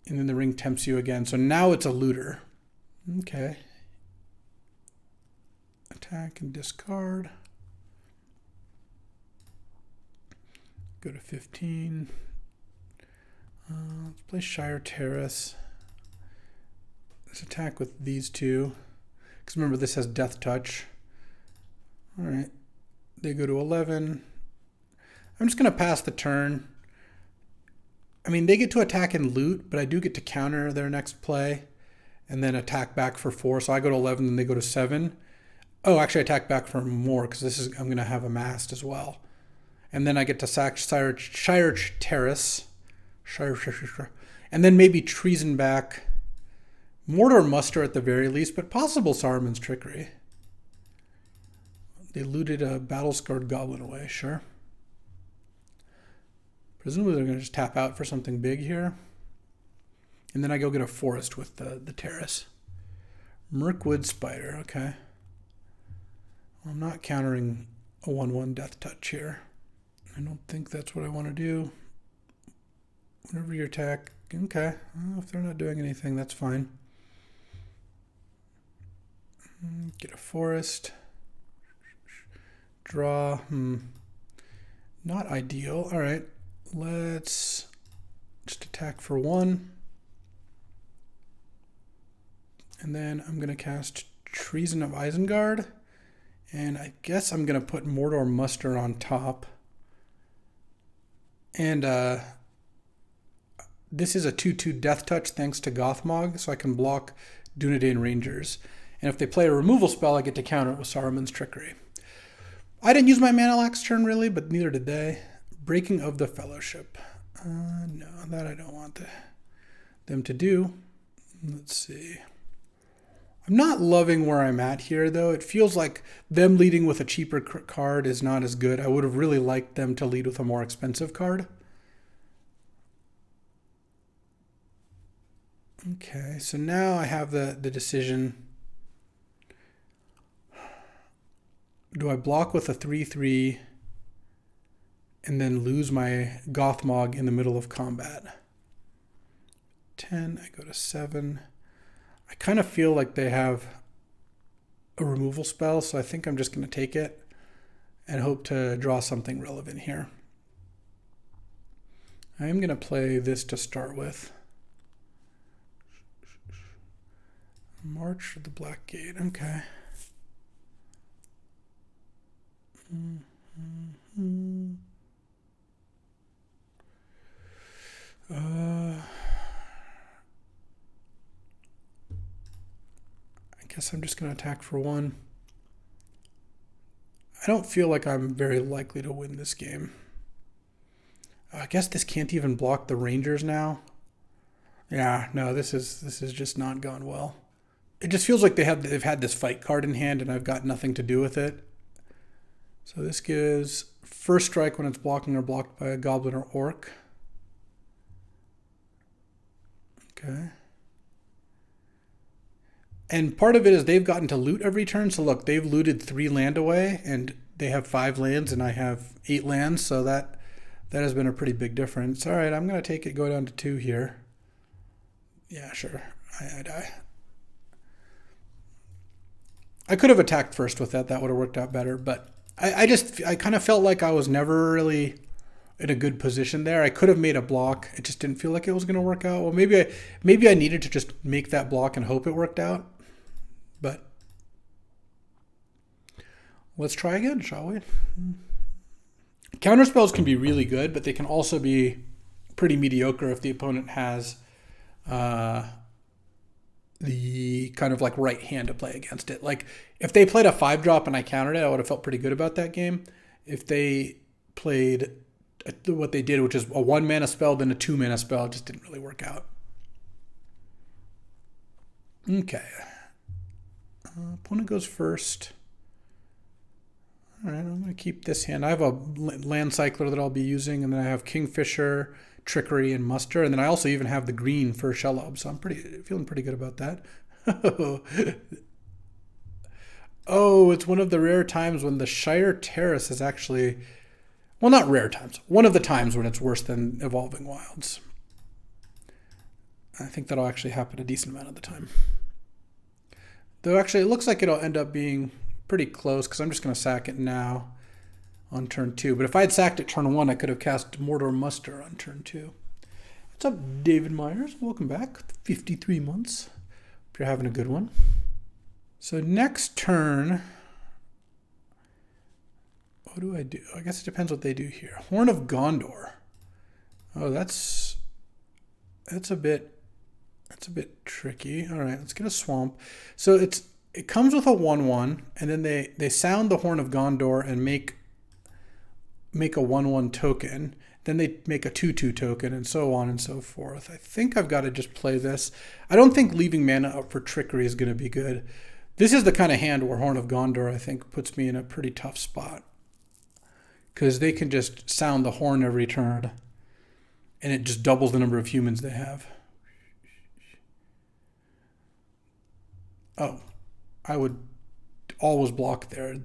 Speaker 1: And then the ring tempts you again. So now it's a looter. Okay. Attack and discard. Go to 15. Let's play Shire Terrace. Let's attack with these 2. Because remember, this has Death Touch. All right. They go to 11. I'm just going to pass the turn. I mean, they get to attack and loot, but I do get to counter their next play and then attack back for 4. So I go to 11 and they go to 7. Oh, actually, I attack back for more because I'm going to have Amassed as well. And then I get to sack Shire Terrace. And then maybe Treason back. Mordor Muster at the very least, but possible Saruman's trickery. They looted a battle-scarred goblin away, sure. Presumably they're going to just tap out for something big here. And then I go get a forest with the terrace. Mirkwood Spider, okay. Well, I'm not countering a 1/1 death touch here. I don't think that's what I want to do. Whenever you attack, okay. Well, if they're not doing anything, that's fine. Get a forest. Draw. Not ideal. All right. Let's just attack for 1. And then I'm going to cast Treason of Isengard. And I guess I'm going to put Mordor Muster on top. And this is a 2/2 death touch thanks to Gothmog, so I can block Dunedain Rangers. And if they play a removal spell, I get to counter it with Saruman's trickery. I didn't use my Mana Lax turn really, but neither did they. Breaking of the Fellowship. No, that I don't want them to do. Let's see. I'm not loving where I'm at here, though. It feels like them leading with a cheaper card is not as good. I would have really liked them to lead with a more expensive card. Okay, so now I have the decision. Do I block with a 3/3 and then lose my Gothmog in the middle of combat? 10, I go to 7. I kind of feel like they have a removal spell, so I think I'm just going to take it and hope to draw something relevant here. I am going to play this to start with. March of the Black Gate, okay. I guess I'm just going to attack for 1. I don't feel like I'm very likely to win this game. I guess this can't even block the Rangers now. Yeah, no, this is just not gone well. It just feels like they've had this fight card in hand and I've got nothing to do with it. So this gives first strike when it's blocking or blocked by a goblin or orc. Okay. And part of it is they've gotten to loot every turn. So look, they've looted 3 land away and they have 5 lands and I have 8 lands, so that has been a pretty big difference. All right, I'm going to take it, go down to 2 here. Yeah, sure. I die. I could have attacked first with that. That would have worked out better, but I kind of felt like I was never really in a good position there. I could have made a block. It just didn't feel like it was going to work out. Well, maybe I needed to just make that block and hope it worked out. But let's try again, shall we? Counterspells can be really good, but they can also be pretty mediocre if the opponent has the kind of like right hand to play against it. Like if they played a 5-drop and I countered it, I would have felt pretty good about that game. If they played what they did, which is a 1-mana spell, then a 2-mana spell, it just didn't really work out. Okay. Opponent goes first. All right, I'm going to keep this hand. I have a land cycler that I'll be using, and then I have Kingfisher, Trickery, and Muster, and then I also even have the green for Shelob, so I'm feeling pretty good about that. Oh, it's one of the rare times when the Shire Terrace is actually, well, not rare times. One of the times when it's worse than Evolving Wilds. I think that'll actually happen a decent amount of the time. Though actually, it looks like it'll end up being pretty close because I'm just going to sack it now on turn 2. But if I had sacked it turn 1, I could have cast Mordor Muster on turn 2. What's up, David Myers? Welcome back. 53 months. Hope you're having a good one. So next turn, what do I do? I guess it depends what they do here. Horn of Gondor. Oh, that's a bit tricky. All right, let's get a swamp. So it comes with a 1/1, and then they sound the Horn of Gondor and make a 1/1 token. Then they make a 2/2 token, and so on and so forth. I think I've got to just play this. I don't think leaving mana up for Trickery is going to be good. This is the kind of hand where Horn of Gondor, I think, puts me in a pretty tough spot. Because they can just sound the horn every turn, and it just doubles the number of humans they have. Oh, I would always block there.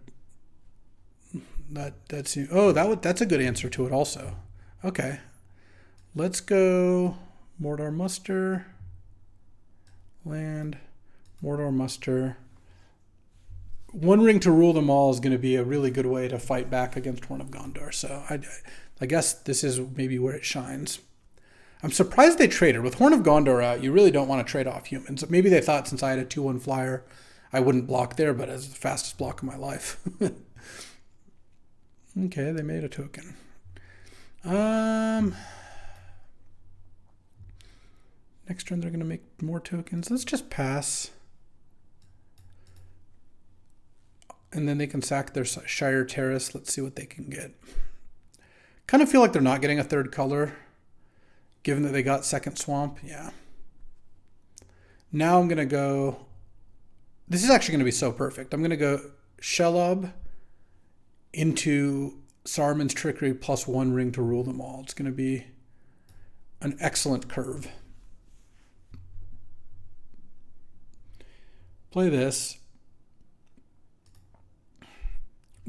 Speaker 1: That's a good answer to it also. Okay, let's go Mordor Muster, land, Mordor Muster. One ring to rule them all is going to be a really good way to fight back against Horn of Gondor. So I guess this is maybe where it shines. I'm surprised they traded. With Horn of Gondor out, you really don't want to trade off humans. Maybe they thought since I had a 2/1 flyer, I wouldn't block there, but it's the fastest block of my life. Okay, they made a token. Next turn they're going to make more tokens. Let's just pass. And then they can sack their Shire Terrace. Let's see what they can get. Kind of feel like they're not getting a third color, given that they got second swamp. Yeah. Now I'm going to go... This is actually going to be so perfect. I'm going to go Shelob into Saruman's Trickery plus 1 ring to rule them all. It's going to be an excellent curve. Play this.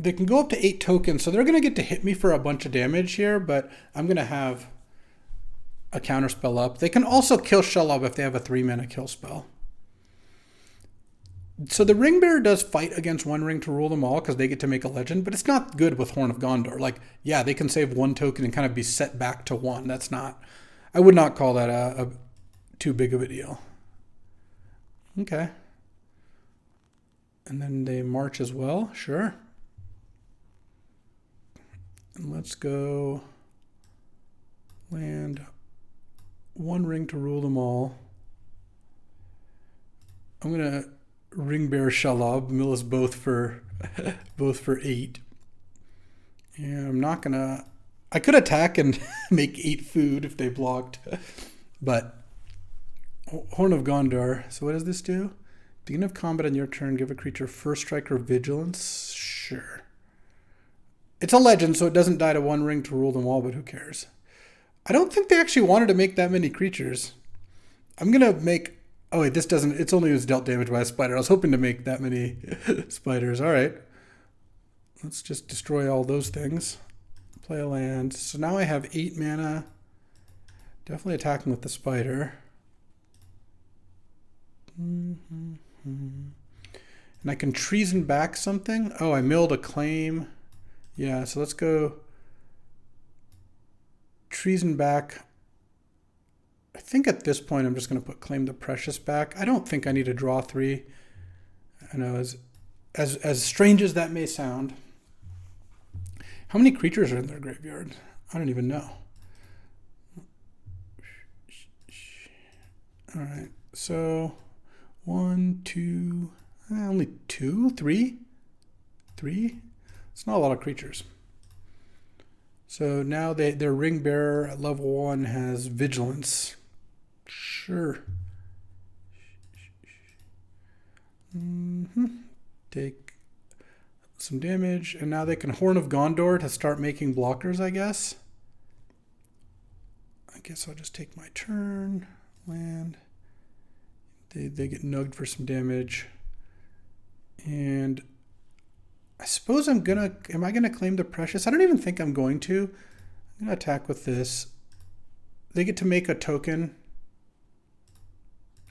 Speaker 1: They can go up to 8 tokens, so they're going to get to hit me for a bunch of damage here, but I'm going to have a counterspell up. They can also kill Shelob if they have a 3-mana kill spell. So the Ring Bearer does fight against 1 ring to rule them all because they get to make a legend, but it's not good with Horn of Gondor. Like, yeah, they can save 1 token and kind of be set back to 1. That's not... I would not call that a too big of a deal. Okay. And then they march as well. Sure. And let's go land 1 ring to rule them all. I'm going to Ring Bear Shelob, mill us both for 8. And I'm not going to... I could attack and make 8 food if they blocked. But Horn of Gondor. So what does this do? Beginning of combat on your turn, give a creature first strike or vigilance. Sure. It's a legend, so it doesn't die to 1 ring to rule them all, but who cares? I don't think they actually wanted to make that many creatures. I'm going to make... Oh, wait, this doesn't... It's only was dealt damage by a spider. I was hoping to make that many spiders. All right. Let's just destroy all those things. Play a land. So now I have 8 mana. Definitely attacking with the spider. And I can treason back something. Oh, I milled a claim. Yeah, so let's go treason back. I think at this point I'm just going to put claim the precious back. I don't think I need to draw 3. I know, as strange as that may sound. How many creatures are in their graveyard? I don't even know. All right, so 1, 2, only 2, 3? 3? It's not a lot of creatures. So now their ring bearer at level 1 has vigilance. Sure. Take some damage, and now they can Horn of Gondor to start making blockers, I guess. I guess I'll just take my turn, land. They get nugged for some damage. And I suppose am I gonna claim the precious? I don't even think I'm going to. I'm gonna attack with this. They get to make a token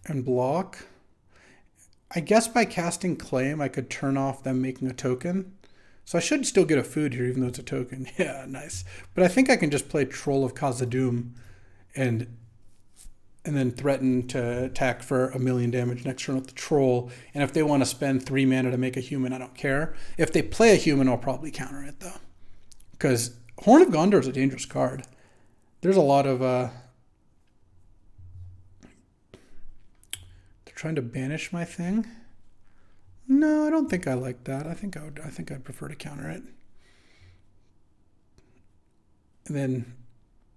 Speaker 1: and block. I guess by casting claim, I could turn off them making a token. So I should still get a food here, even though it's a token. Yeah, nice. But I think I can just play Troll of Khazad-dûm and then threaten to attack for 1,000,000 damage next turn with the Troll. And if they want to spend 3 mana to make a human, I don't care. If they play a human, I'll probably counter it, though. Because Horn of Gondor is a dangerous card. There's a lot of... they're trying to banish my thing. No, I don't think I like that. I think I'd prefer to counter it. And then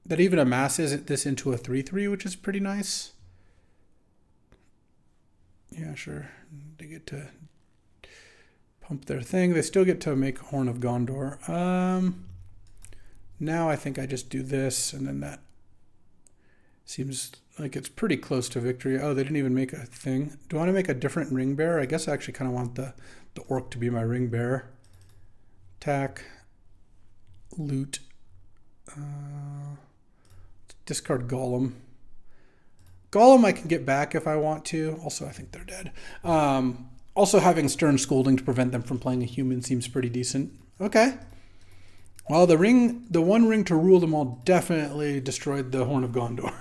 Speaker 1: that even amasses this into a 3/3, which is pretty nice. Yeah, sure. They get to pump their thing. They still get to make Horn of Gondor. Now I think I just do this, and then that seems like it's pretty close to victory. Oh, they didn't even make a thing. Do I want to make a different ring bearer? I guess I actually kind of want the orc to be my ring bearer. Attack. Loot. Discard Golem. Golem I can get back if I want to. Also, I think they're dead. Also, having Stern Scolding to prevent them from playing a human seems pretty decent. Okay. Well, the one ring to rule them all definitely destroyed the Horn of Gondor.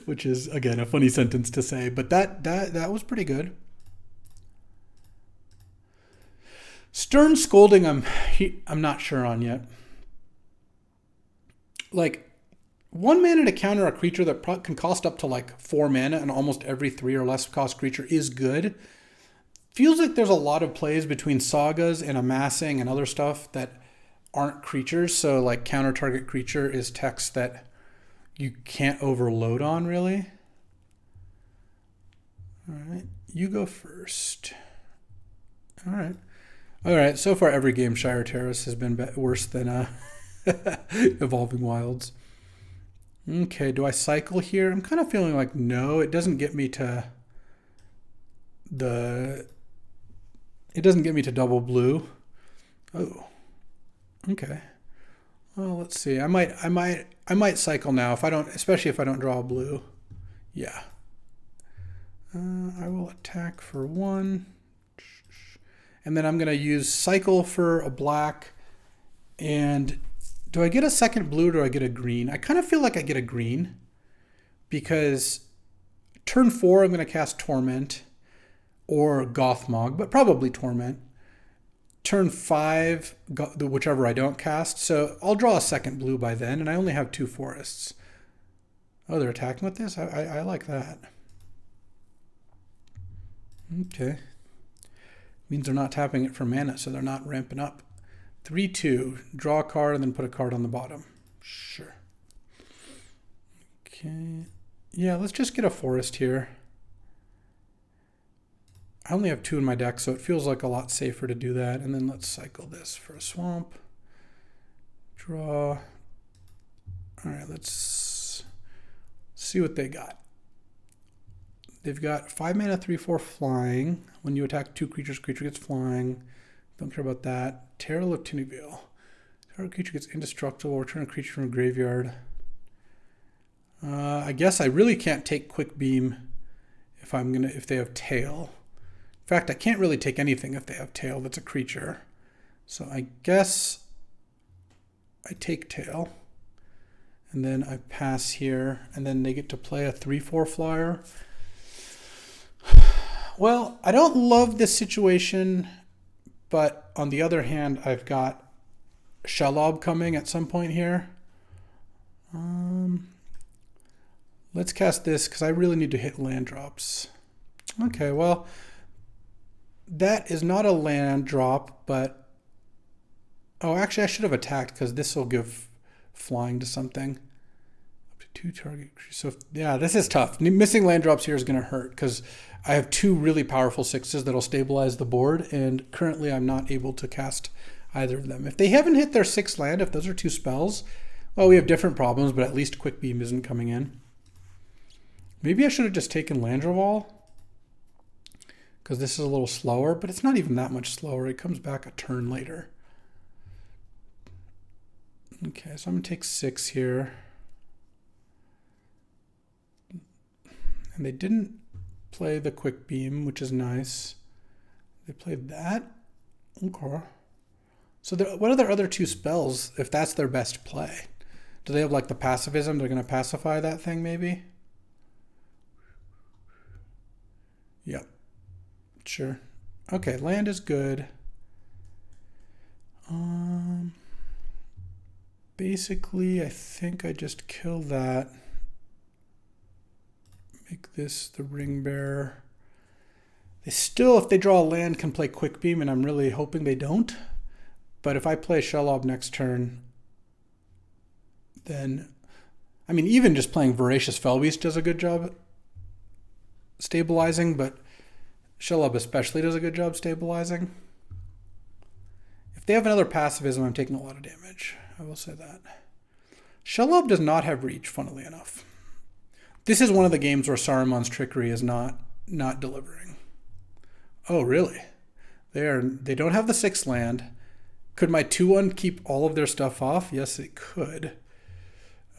Speaker 1: Which is, again, a funny sentence to say, but that was pretty good. Stern Scolding, I'm not sure on yet. Like, 1 mana to counter a creature that can cost up to like 4 mana, and almost every 3 or less cost creature is good. Feels like there's a lot of plays between sagas and amassing and other stuff that aren't creatures. So like counter target creature is text that you can't overload on, really. All right, you go first. All right. So far, every game Shire Terrace has been worse than Evolving Wilds. Okay, do I cycle here? I'm kind of feeling like no. It doesn't get me to double blue. Oh, okay. Well, let's see. I might cycle now especially if I don't draw a blue. Yeah. I will attack for 1. And then I'm going to use cycle for a black. And do I get a second blue or do I get a green? I kind of feel like I get a green because turn 4 I'm going to cast Torment or Gothmog, but probably Torment. Turn 5, whichever I don't cast. So I'll draw a second blue by then, and I only have 2 forests. Oh, they're attacking with this? I like that. Okay. Means they're not tapping it for mana, so they're not ramping up. 3/2. Draw a card and then put a card on the bottom. Sure. Okay. Yeah, let's just get a forest here. I only have 2 in my deck, so it feels like a lot safer to do that. And then let's cycle this for a swamp. Draw. All right, let's see what they got. They've got 5 mana, 3/4 flying. When you attack 2 creatures, creature gets flying. Don't care about that. Terror of Tinneville. Target creature gets indestructible. Return a creature from graveyard. I guess I really can't take Quick Beam if they have tail. In fact, I can't really take anything if they have tail that's a creature. So I guess I take tail. And then I pass here, and then they get to play a 3/4 flyer. Well, I don't love this situation, but on the other hand, I've got Shelob coming at some point here. Let's cast this because I really need to hit land drops. Okay, well, that is not a land drop, but oh, actually, I should have attacked because this will give flying to something. Up to 2 target creatures. So yeah, this is tough. Missing land drops here is going to hurt because I have 2 really powerful 6s that'll stabilize the board, and currently I'm not able to cast either of them. If they haven't hit their 6th land, if those are 2 spells, well, we have different problems, but at least Quick Beam isn't coming in. Maybe I should have just taken Landroval because this is a little slower, but it's not even that much slower. It comes back a turn later. Okay, so I'm going to take 6 here. And they didn't play the Quick Beam, which is nice. They played that. Okay. So what are their other 2 spells if that's their best play? Do they have like the pacifism? They're going to pacify that thing maybe? Yep. Sure. Okay, land is good. Basically, I think I just kill that. Make this the ring bearer. They still, if they draw a land, can play Quick Beam, and I'm really hoping they don't. But if I play Shelob next turn, then, I mean, even just playing Voracious Fellbeast does a good job stabilizing, but Shelob especially does a good job stabilizing. If they have another pacifism, I'm taking a lot of damage. I will say that. Shelob does not have reach, funnily enough. This is one of the games where Saruman's trickery is not delivering. Oh, really? They don't have the 6th land. Could my 2/1 keep all of their stuff off? Yes, it could.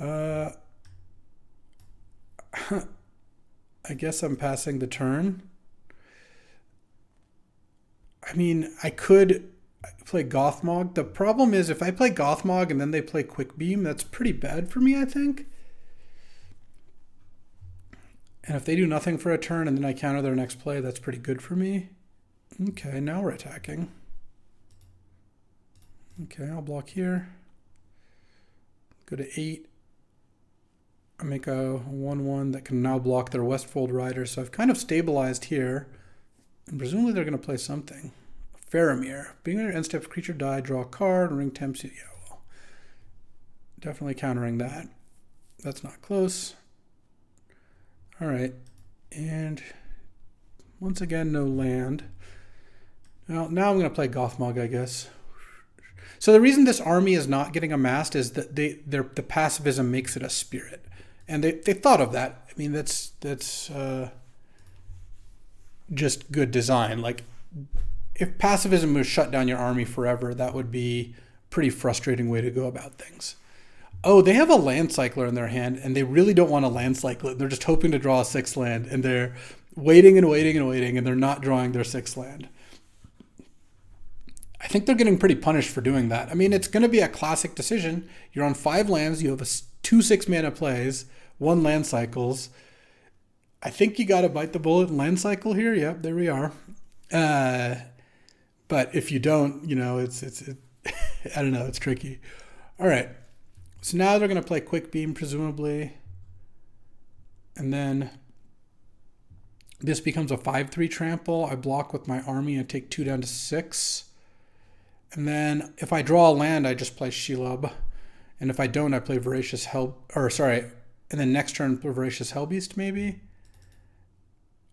Speaker 1: I guess I'm passing the turn. I mean, I could play Gothmog. The problem is if I play Gothmog and then they play Quick Beam, that's pretty bad for me, I think. And if they do nothing for a turn and then I counter their next play, that's pretty good for me. Okay, now we're attacking. Okay, I'll block here. Go to 8. I make a 1/1 that can now block their Westfold Rider. So I've kind of stabilized here. And presumably they're going to play something. Faramir. Being under end step, creature die, draw a card, ring temps. Yeah, well, definitely countering that. That's not close. All right. And once again, no land. Now I'm going to play Gothmog, I guess. So the reason this army is not getting amassed is that the pacifism makes it a spirit. And they thought of that. I mean, that's just good design. Like, if pacifism would shut down your army forever, that would be a pretty frustrating way to go about things. Oh, they have a land cycler in their hand, and they really don't want to land cycle it. They're just hoping to draw a 6th land, and they're waiting and waiting and waiting, and they're not drawing their 6th land. I think they're getting pretty punished for doing that. I mean, it's going to be a classic decision. You're on 5 lands. You have 2 6-mana plays, 1 land cycles. I think you got to bite the bullet and land cycle here. Yep, there we are. But if you don't, you know, it's I don't know, it's tricky. All right. So now they're going to play Quick Beam, presumably. And then this becomes a 5/3 trample. I block with my army and take 2 down to 6. And then if I draw a land, I just play Shelob. And if I don't, I play Voracious and then next turn play Voracious Hellbeast, maybe.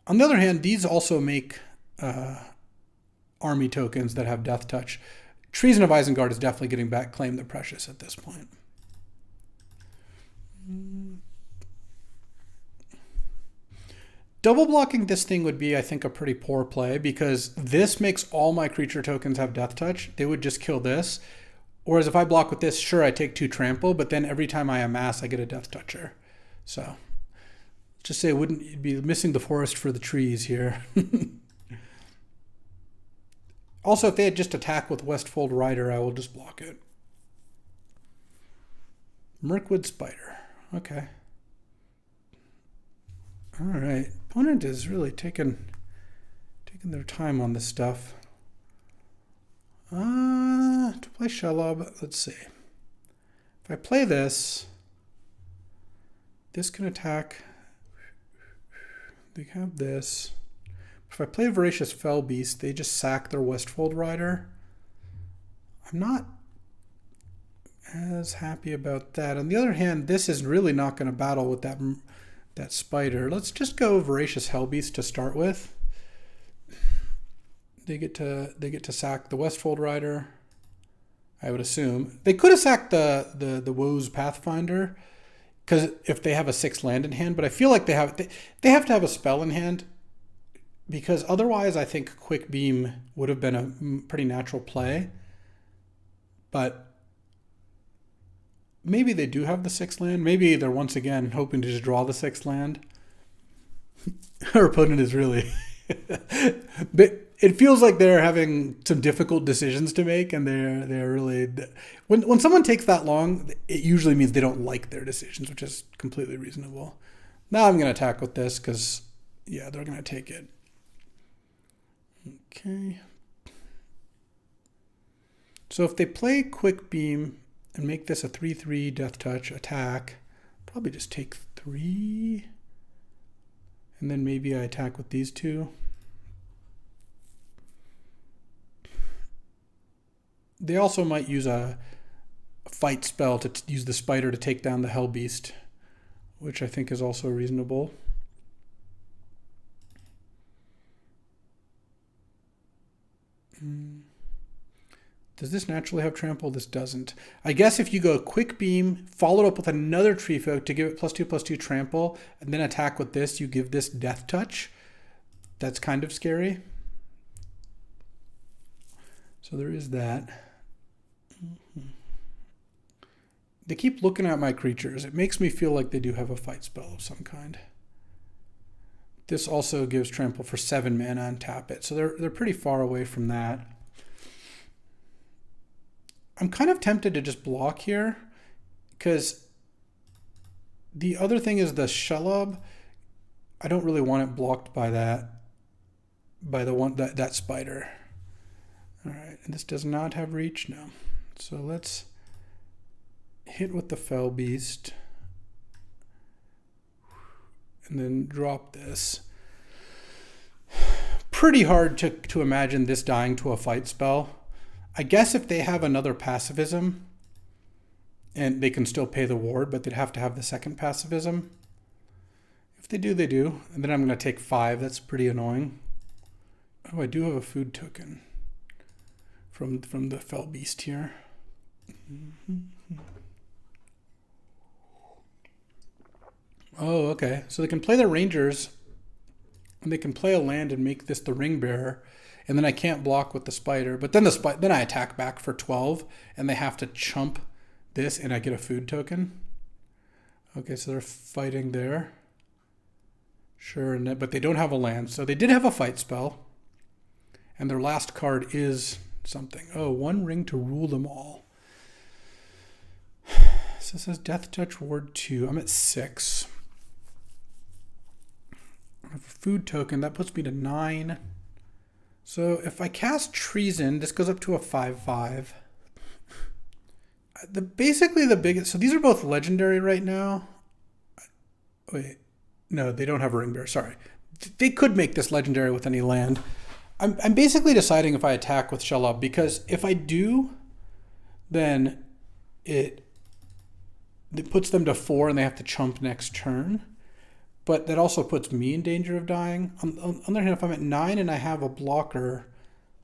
Speaker 1: On the other hand, these also make army tokens that have Death Touch. Treason of Isengard is definitely getting back Claim the Precious at this point. Double blocking this thing would be, I think, a pretty poor play because this makes all my creature tokens have death touch. They would just kill this. Whereas if I block with this, sure, I take 2 trample, but then every time I amass, I get a death toucher. So just say it wouldn't be missing the forest for the trees here. Also, if they had just attacked with Westfold Rider, I will just block it. Mirkwood Spider. Okay. All right. Opponent is really taking their time on this stuff. To play Shelob, let's see. If I play this, this can attack. They have this. If I play Voracious Fell Beast, they just sack their Westfold Rider. I'm not as happy about that. On the other hand, this is really not going to battle with that spider. Let's just go Voracious Hellbeast to start with. They get to sack the Westfold Rider, I would assume. They could have sacked the Woes Pathfinder, because if they have a 6 land in hand, but I feel like they have to have a spell in hand, because otherwise I think Quick Beam would have been a pretty natural play. But maybe they do have the 6 land. Maybe they're once again hoping to just draw the 6th land. Our opponent is really... But it feels like they're having some difficult decisions to make, and they're really... When someone takes that long, it usually means they don't like their decisions, which is completely reasonable. Now I'm going to attack with this because, yeah, they're going to take it. Okay. So if they play Quick Beam and make this a 3/3 Death Touch attack, probably just take 3. And then maybe I attack with these 2. They also might use a fight spell to use the spider to take down the Hellbeast, which I think is also reasonable. Does this naturally have trample? This doesn't. I guess if you go Quick Beam, followed up with another Tree Folk to give it +2/+2 trample, and then attack with this, you give this Death Touch. That's kind of scary. So there is that. They keep looking at my creatures. It makes me feel like they do have a fight spell of some kind. This also gives trample for 7 mana and tap it. So they're pretty far away from that. I'm kind of tempted to just block here because the other thing is the Shelob. I don't really want it blocked by that spider. All right, and this does not have reach now. So let's hit with the Fell Beast and then drop this. Pretty hard to imagine this dying to a fight spell. I guess if they have another pacifism, and they can still pay the ward, but they'd have to have the second pacifism. If they do, they do. And then I'm going to take 5. That's pretty annoying. Oh, I do have a food token from the Fell Beast here. Oh, okay. So they can play their Rangers, and they can play a land and make this the Ring Bearer, and then I can't block with the spider. But then then I attack back for 12, and they have to chump this, and I get a food token. Okay, so they're fighting there. Sure, but they don't have a land, so they did have a fight spell, and their last card is something. Oh, 1 ring to rule them all. So it says Death Touch Ward 2. I'm at 6. I have a food token. That puts me to 9. So if I cast Treason, this goes up to a 5/5. Basically the biggest... So these are both legendary right now. Wait. No, they don't have a Ring Bearer. Sorry. They could make this legendary with any land. I'm basically deciding if I attack with Shelob, because if I do, then it puts them to 4 and they have to chump next turn. But that also puts me in danger of dying. On the other hand, if I'm at 9 and I have a blocker,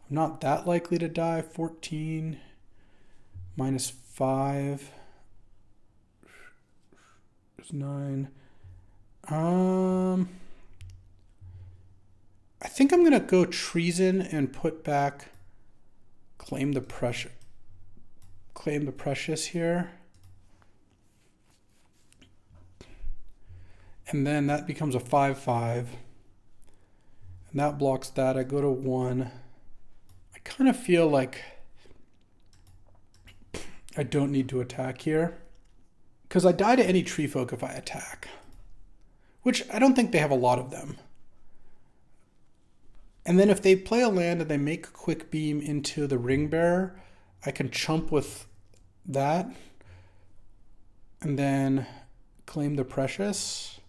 Speaker 1: I'm not that likely to die. 14 minus 5 is 9. I think I'm gonna go treason and put back claim the precious here. And then that becomes a 5/5. And that blocks that. I go to 1. I kind of feel like I don't need to attack here, because I die to any tree folk if I attack, which I don't think they have a lot of them. And then if they play a land and they make a quick beam into the ring bearer, I can chump with that and then claim the precious.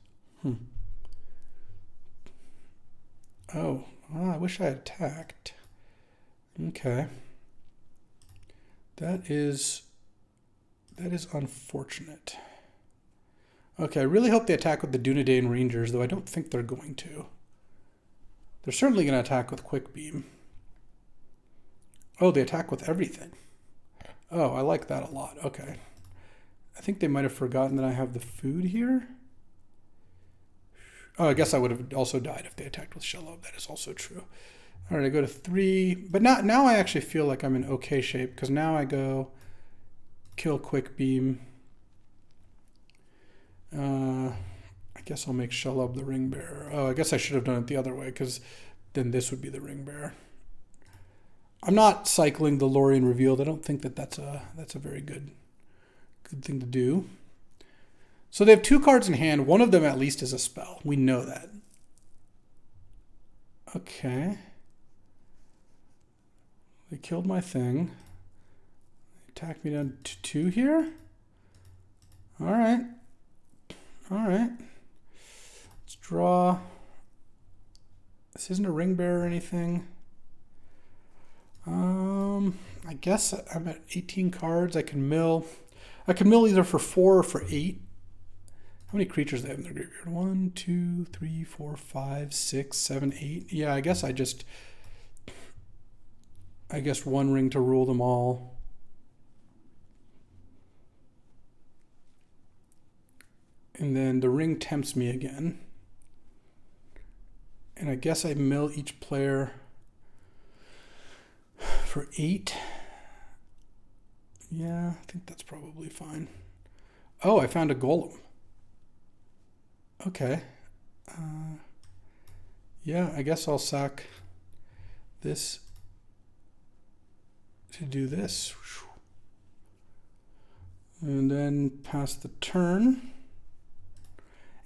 Speaker 1: Oh, well, I wish I had attacked. Okay. That is unfortunate. Okay, I really hope they attack with the Dunedain Rangers, though I don't think they're going to. They're certainly going to attack with Quick Beam. Oh, they attack with everything. Oh, I like that a lot. Okay. I think they might have forgotten that I have the food here. Oh, I guess I would have also died if they attacked with Shelob. That is also true. All right, I go to 3. But now I actually feel like I'm in okay shape, because now I go kill Quick Beam. I guess I'll make Shelob the ring bearer. Oh, I guess I should have done it the other way, because then this would be the ring bearer. I'm not cycling the Lorien Revealed. I don't think that's a very good thing to do. So they have 2 cards in hand. One of them at least is a spell. We know that. Okay. They killed my thing. They attacked me down to 2 here. All right. All right. Let's draw. This isn't a ring bearer or anything. I guess I'm at 18 cards. I can mill either for 4 or for 8. How many creatures do they have in their graveyard? 1, 2, 3, 4, 5, 6, 7, 8. Yeah, I guess one ring to rule them all. And then the ring tempts me again. And I guess I mill each player for 8. Yeah, I think that's probably fine. Oh, I found a golem. Okay. Yeah, I guess I'll sack this to do this. And then pass the turn.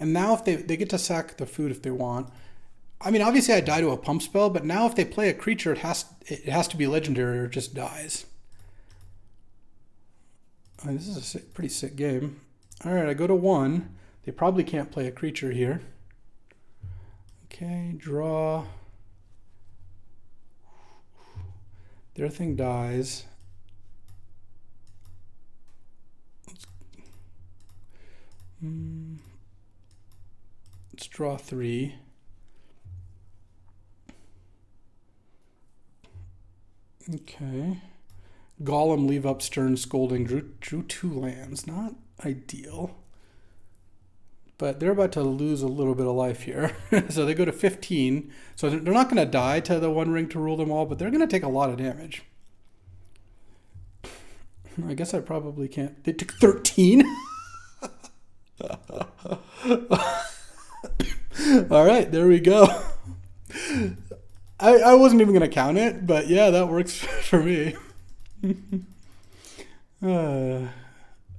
Speaker 1: And now if they get to sack the food if they want. I mean, obviously I die to a pump spell, but now if they play a creature, it has to be legendary or it just dies. This is a pretty sick game. All right, I go to 1. They probably can't play a creature here. Okay, draw. Their thing dies. Let's draw 3. Okay. Golem, leave up Stern Scolding. Drew 2 lands. Not ideal. But they're about to lose a little bit of life here. So they go to 15. So they're not going to die to the 1 ring to rule them all, but they're going to take a lot of damage. I guess I probably can't. They took 13? All right, there we go. I wasn't even going to count it, but yeah, that works for me. All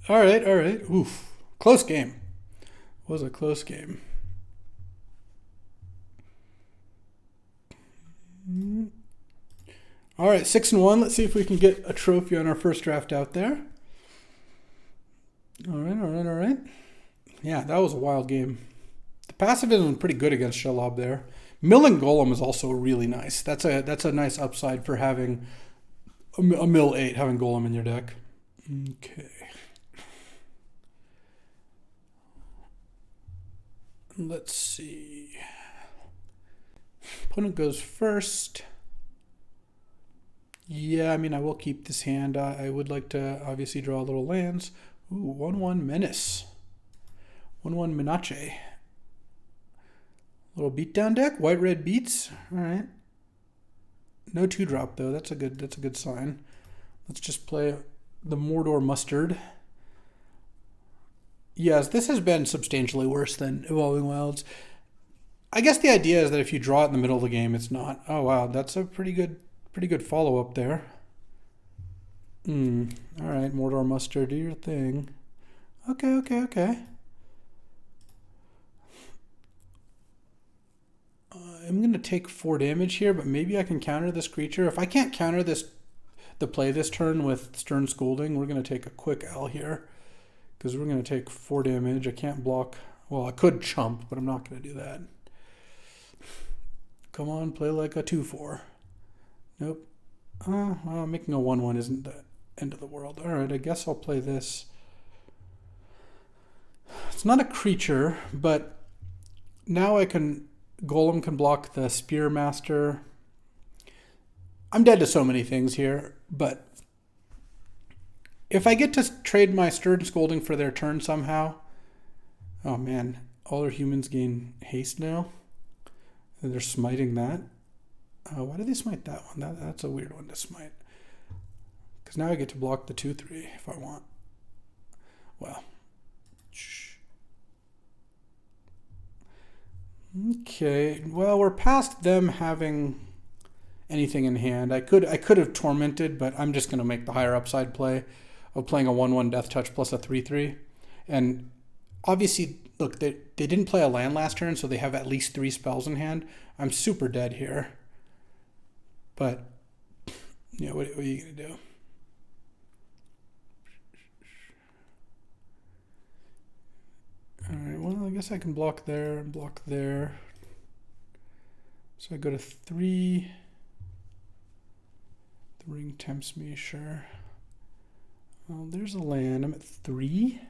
Speaker 1: right. Oof. Close game. Was a close game. All right, 6-1. Let's see if we can get a trophy on our first draft out there. All right. Yeah, that was a wild game. The passivism was pretty good against Shelob there. Milling Golem is also really nice. That's a nice upside for having a mill 8, having Golem in your deck. Okay. Let's see. Opponent goes first. Yeah, I mean, I will keep this hand. I would like to obviously draw little lands. Ooh, 1/1 Menace. 1/1 Menace. Little beatdown deck. White-red beats. All right. No 2-drop though. That's a good sign. Let's just play the Mordor Mustard. Yes, this has been substantially worse than Evolving Wilds. I guess the idea is that if you draw it in the middle of the game, it's not. Oh wow, that's a pretty good follow-up there. All right, Mordor Mustard, do your thing. Okay. I'm going to take 4 damage here, but maybe I can counter this creature. If I can't counter the play this turn with Stern Scolding, we're going to take a quick L here. Because we're going to take 4 damage. I can't block. Well, I could chump, but I'm not going to do that. Come on, play like a 2/4. Nope. Well, making a 1/1 isn't the end of the world. All right, I guess I'll play this. It's not a creature, but now Golem can block the Spearmaster. I'm dead to so many things here, but if I get to trade my Stern Scolding for their turn somehow, oh man, all their humans gain haste now. And they're smiting that. Why do they smite that one? That's a weird one to smite. Because now I get to block the 2/3 if I want. Well. Okay, well, we're past them having anything in hand. I could have Tormented, but I'm just going to make the higher upside play of playing a 1/1 Death Touch plus a 3/3. And obviously, look, they didn't play a land last turn, so they have at least 3 spells in hand. I'm super dead here. But, yeah, what are you going to do? All right, well, I guess I can block there and block there. So I go to 3. The ring tempts me, sure. Well, there's a land. I'm at 3.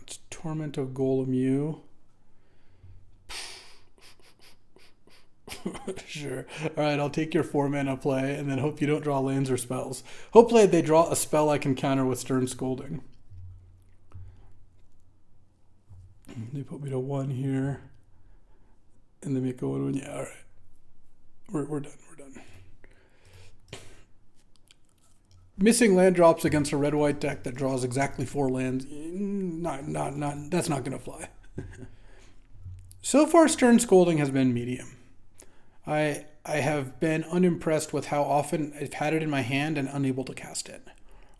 Speaker 1: It's Torment of Golem U. Sure. All right, I'll take your 4-mana play and then hope you don't draw lands or spells. Hopefully they draw a spell I can counter with Stern Scolding. They put me to 1 here. And they make a 1/1. Yeah, all right. We're done. Missing land drops against a red-white deck that draws exactly 4 lands. That's not going to fly. So far, Stern Scolding has been medium. I have been unimpressed with how often I've had it in my hand and unable to cast it.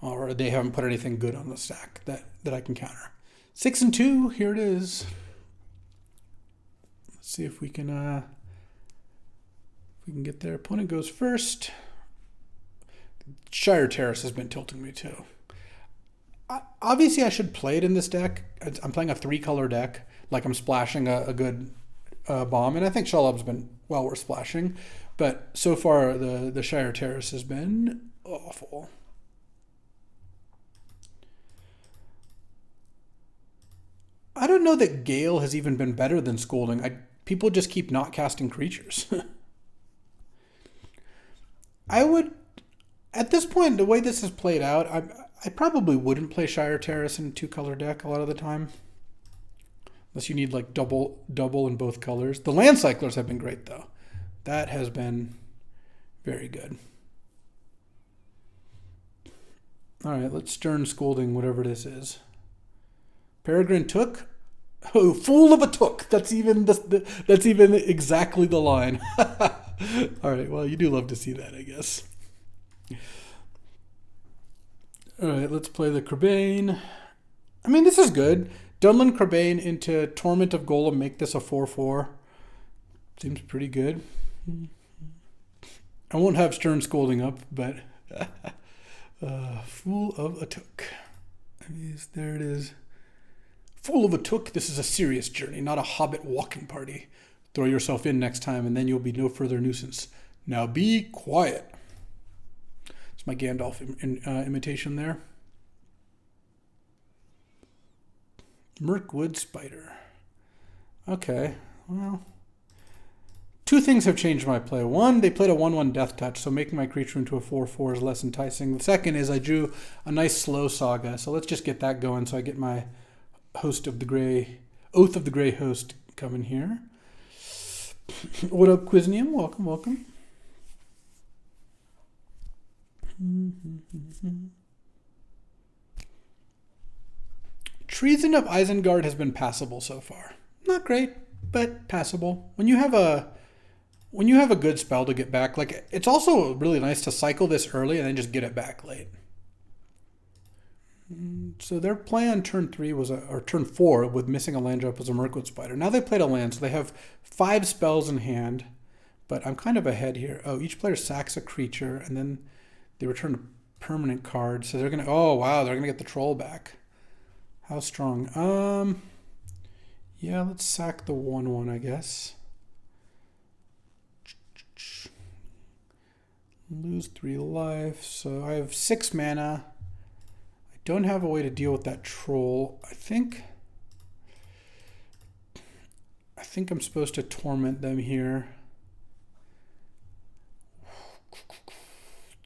Speaker 1: Or they haven't put anything good on the stack that I can counter. 6 and 2, here it is. Let's see if we can get there. Opponent goes first. Shire Terrace has been tilting me too. Obviously, I should play it in this deck. I'm playing a 3-color deck. Like I'm splashing a good bomb. And I think Shelob's been well worth splashing. But so far, the Shire Terrace has been awful. I don't know that Gale has even been better than Scolding. People just keep not casting creatures. I would... At this point, the way this is played out, I probably wouldn't play Shire Terrace in a 2-color deck a lot of the time. Unless you need like double in both colors. The Land Cyclers have been great though. That has been very good. All right, let's Stern Scolding whatever this is. Peregrine Took? Oh, fool of a Took. That's even exactly the line. All right, well, you do love to see that, I guess. All right, let's play the Crebain. I mean, this is good. Dunland Crebain into Torment of Golem, make this a 4/4. Seems pretty good. I won't have Stern Scolding up, but Fool of a Took. There it is. Fool of a Took, this is a serious journey, not a hobbit walking party. Throw yourself in next time, and then you'll be no further nuisance. Now be quiet. It's my Gandalf imitation there. Mirkwood Spider. Okay, well, Two things have changed my play. One, they played a 1/1 Death Touch, so making my creature into a 4/4 is less enticing. The second is I drew a nice slow Saga, so let's just get that going so I get my Oath of the Grey Host coming here. What up, Quiznium? Welcome, welcome. Treason of Isengard has been passable so far. Not great, but passable. When you have a good spell to get back, like, it's also really nice to cycle this early and then just get it back late. So their play on turn 3 or turn 4 with missing a land drop was a Mirkwood Spider. Now they played a land, so they have 5 spells in hand, but I'm kind of ahead here. Oh, each player sacks a creature and then they return a permanent card. So they're gonna, oh wow, they're gonna get the troll back. How strong? Yeah, let's sack the 1/1, I guess. Lose 3 life, so I have 6 mana. I don't have a way to deal with that troll. I think I'm supposed to torment them here.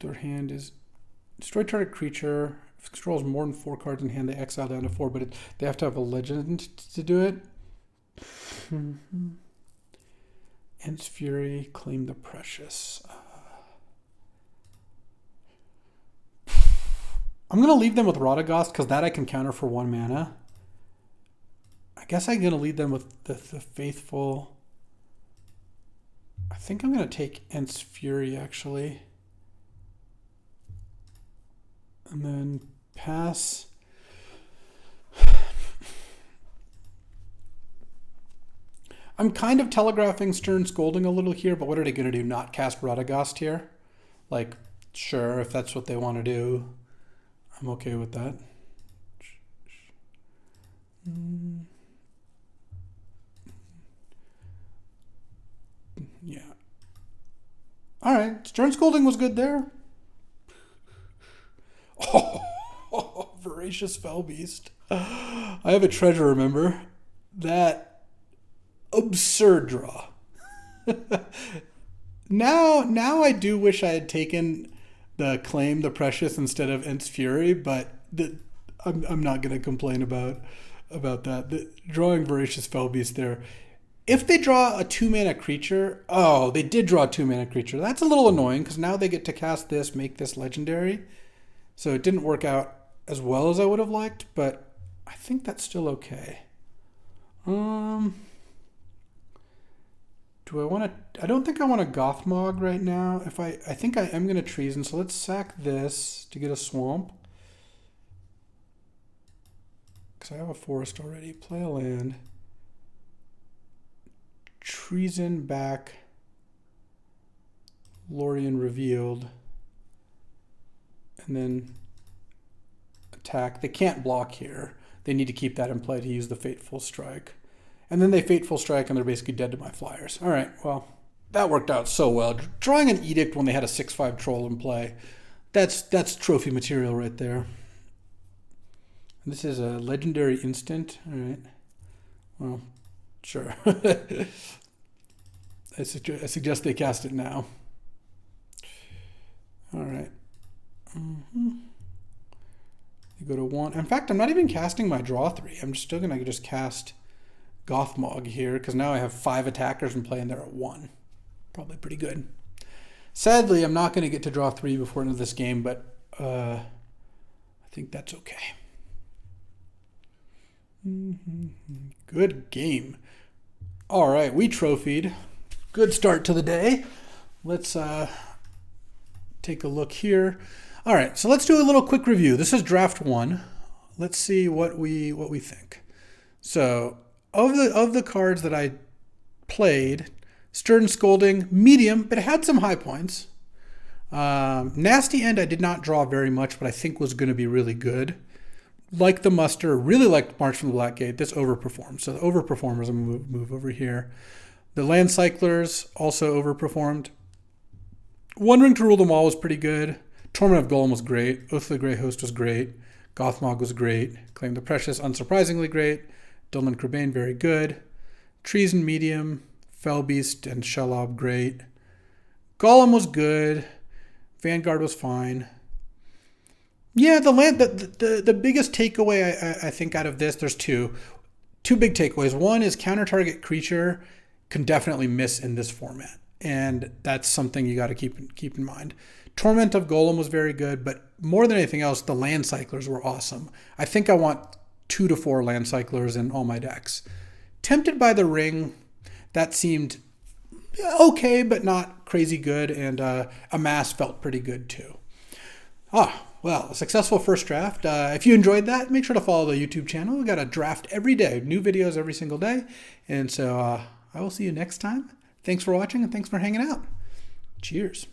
Speaker 1: Their hand is destroy target creature. If it controls more than 4 cards in hand, they exile down to 4, but they have to have a legend to do it. Ents Fury, claim the precious. I'm going to leave them with Radagast because that I can counter for 1 mana. I guess I'm going to leave them with the Faithful. I think I'm going to take Ents Fury, actually. And then pass. I'm kind of telegraphing Stern Scolding a little here, but what are they going to do? Not cast Radagast here? Like, sure, if that's what they want to do. I'm okay with that. Yeah. All right. Stern Scolding was good there. Oh, Voracious Fellbeast. I have a treasure, remember? That absurd draw. Now I do wish I had taken the Claim the Precious instead of Ents Fury, but I'm not going to complain about that. Drawing Voracious Fellbeast there. If they draw a 2-mana creature, oh, they did draw a 2-mana creature. That's a little annoying because now they get to cast this, make this legendary. So it didn't work out as well as I would have liked, but I think that's still okay. Do I want to... I don't think I want a Gothmog right now. I think I am going to Treason, so let's sack this to get a Swamp. Because I have a Forest already. Play a land. Treason back. Lorien Revealed. And then attack. They can't block here. They need to keep that in play to use the Fateful Strike. And then they Fateful Strike and they're basically dead to my Flyers. All right, well, that worked out so well. Drawing an Edict when they had a 6/5 troll in play, that's trophy material right there. And this is a legendary instant. All right. Well, sure. I suggest they cast it now. All right. You go to 1. In fact, I'm not even casting my draw 3. I'm still going to just cast Gothmog here because now I have 5 attackers in play and they're at 1. Probably pretty good. Sadly, I'm not going to get to draw 3 before the end of this game, but I think that's okay. Good game. All right, we trophied. Good start to the day. Let's take a look here. All right, so let's do a little quick review. This is draft 1. Let's see what we think. So of the cards that I played, Stern Scolding, medium, but it had some high points. Nasty End I did not draw very much, but I think was going to be really good. Like the Muster, really liked March from the Black Gate. This overperformed. So the overperformers, I'm going to move over here. The Land Cyclers also overperformed. One Ring to Rule Them All was pretty good. Torment of Golem was great. Oath of the Grey Host was great. Gothmog was great. Claim the Precious, unsurprisingly great. Dolmen Crebain, very good. Treason, medium. Fellbeast and Shelob, great. Golem was good. Vanguard was fine. Yeah, the biggest takeaway I think out of this, there's two big takeaways. One is counter target creature can definitely miss in this format, and that's something you got to keep in mind. Torment of Golem was very good, but more than anything else, the land cyclers were awesome. I think I want 2 to 4 land cyclers in all my decks. Tempted by the Ring, that seemed okay, but not crazy good, and Amass felt pretty good too. Well, a successful first draft. If you enjoyed that, make sure to follow the YouTube channel. We got a draft every day, new videos every single day. And so I will see you next time. Thanks for watching and thanks for hanging out. Cheers.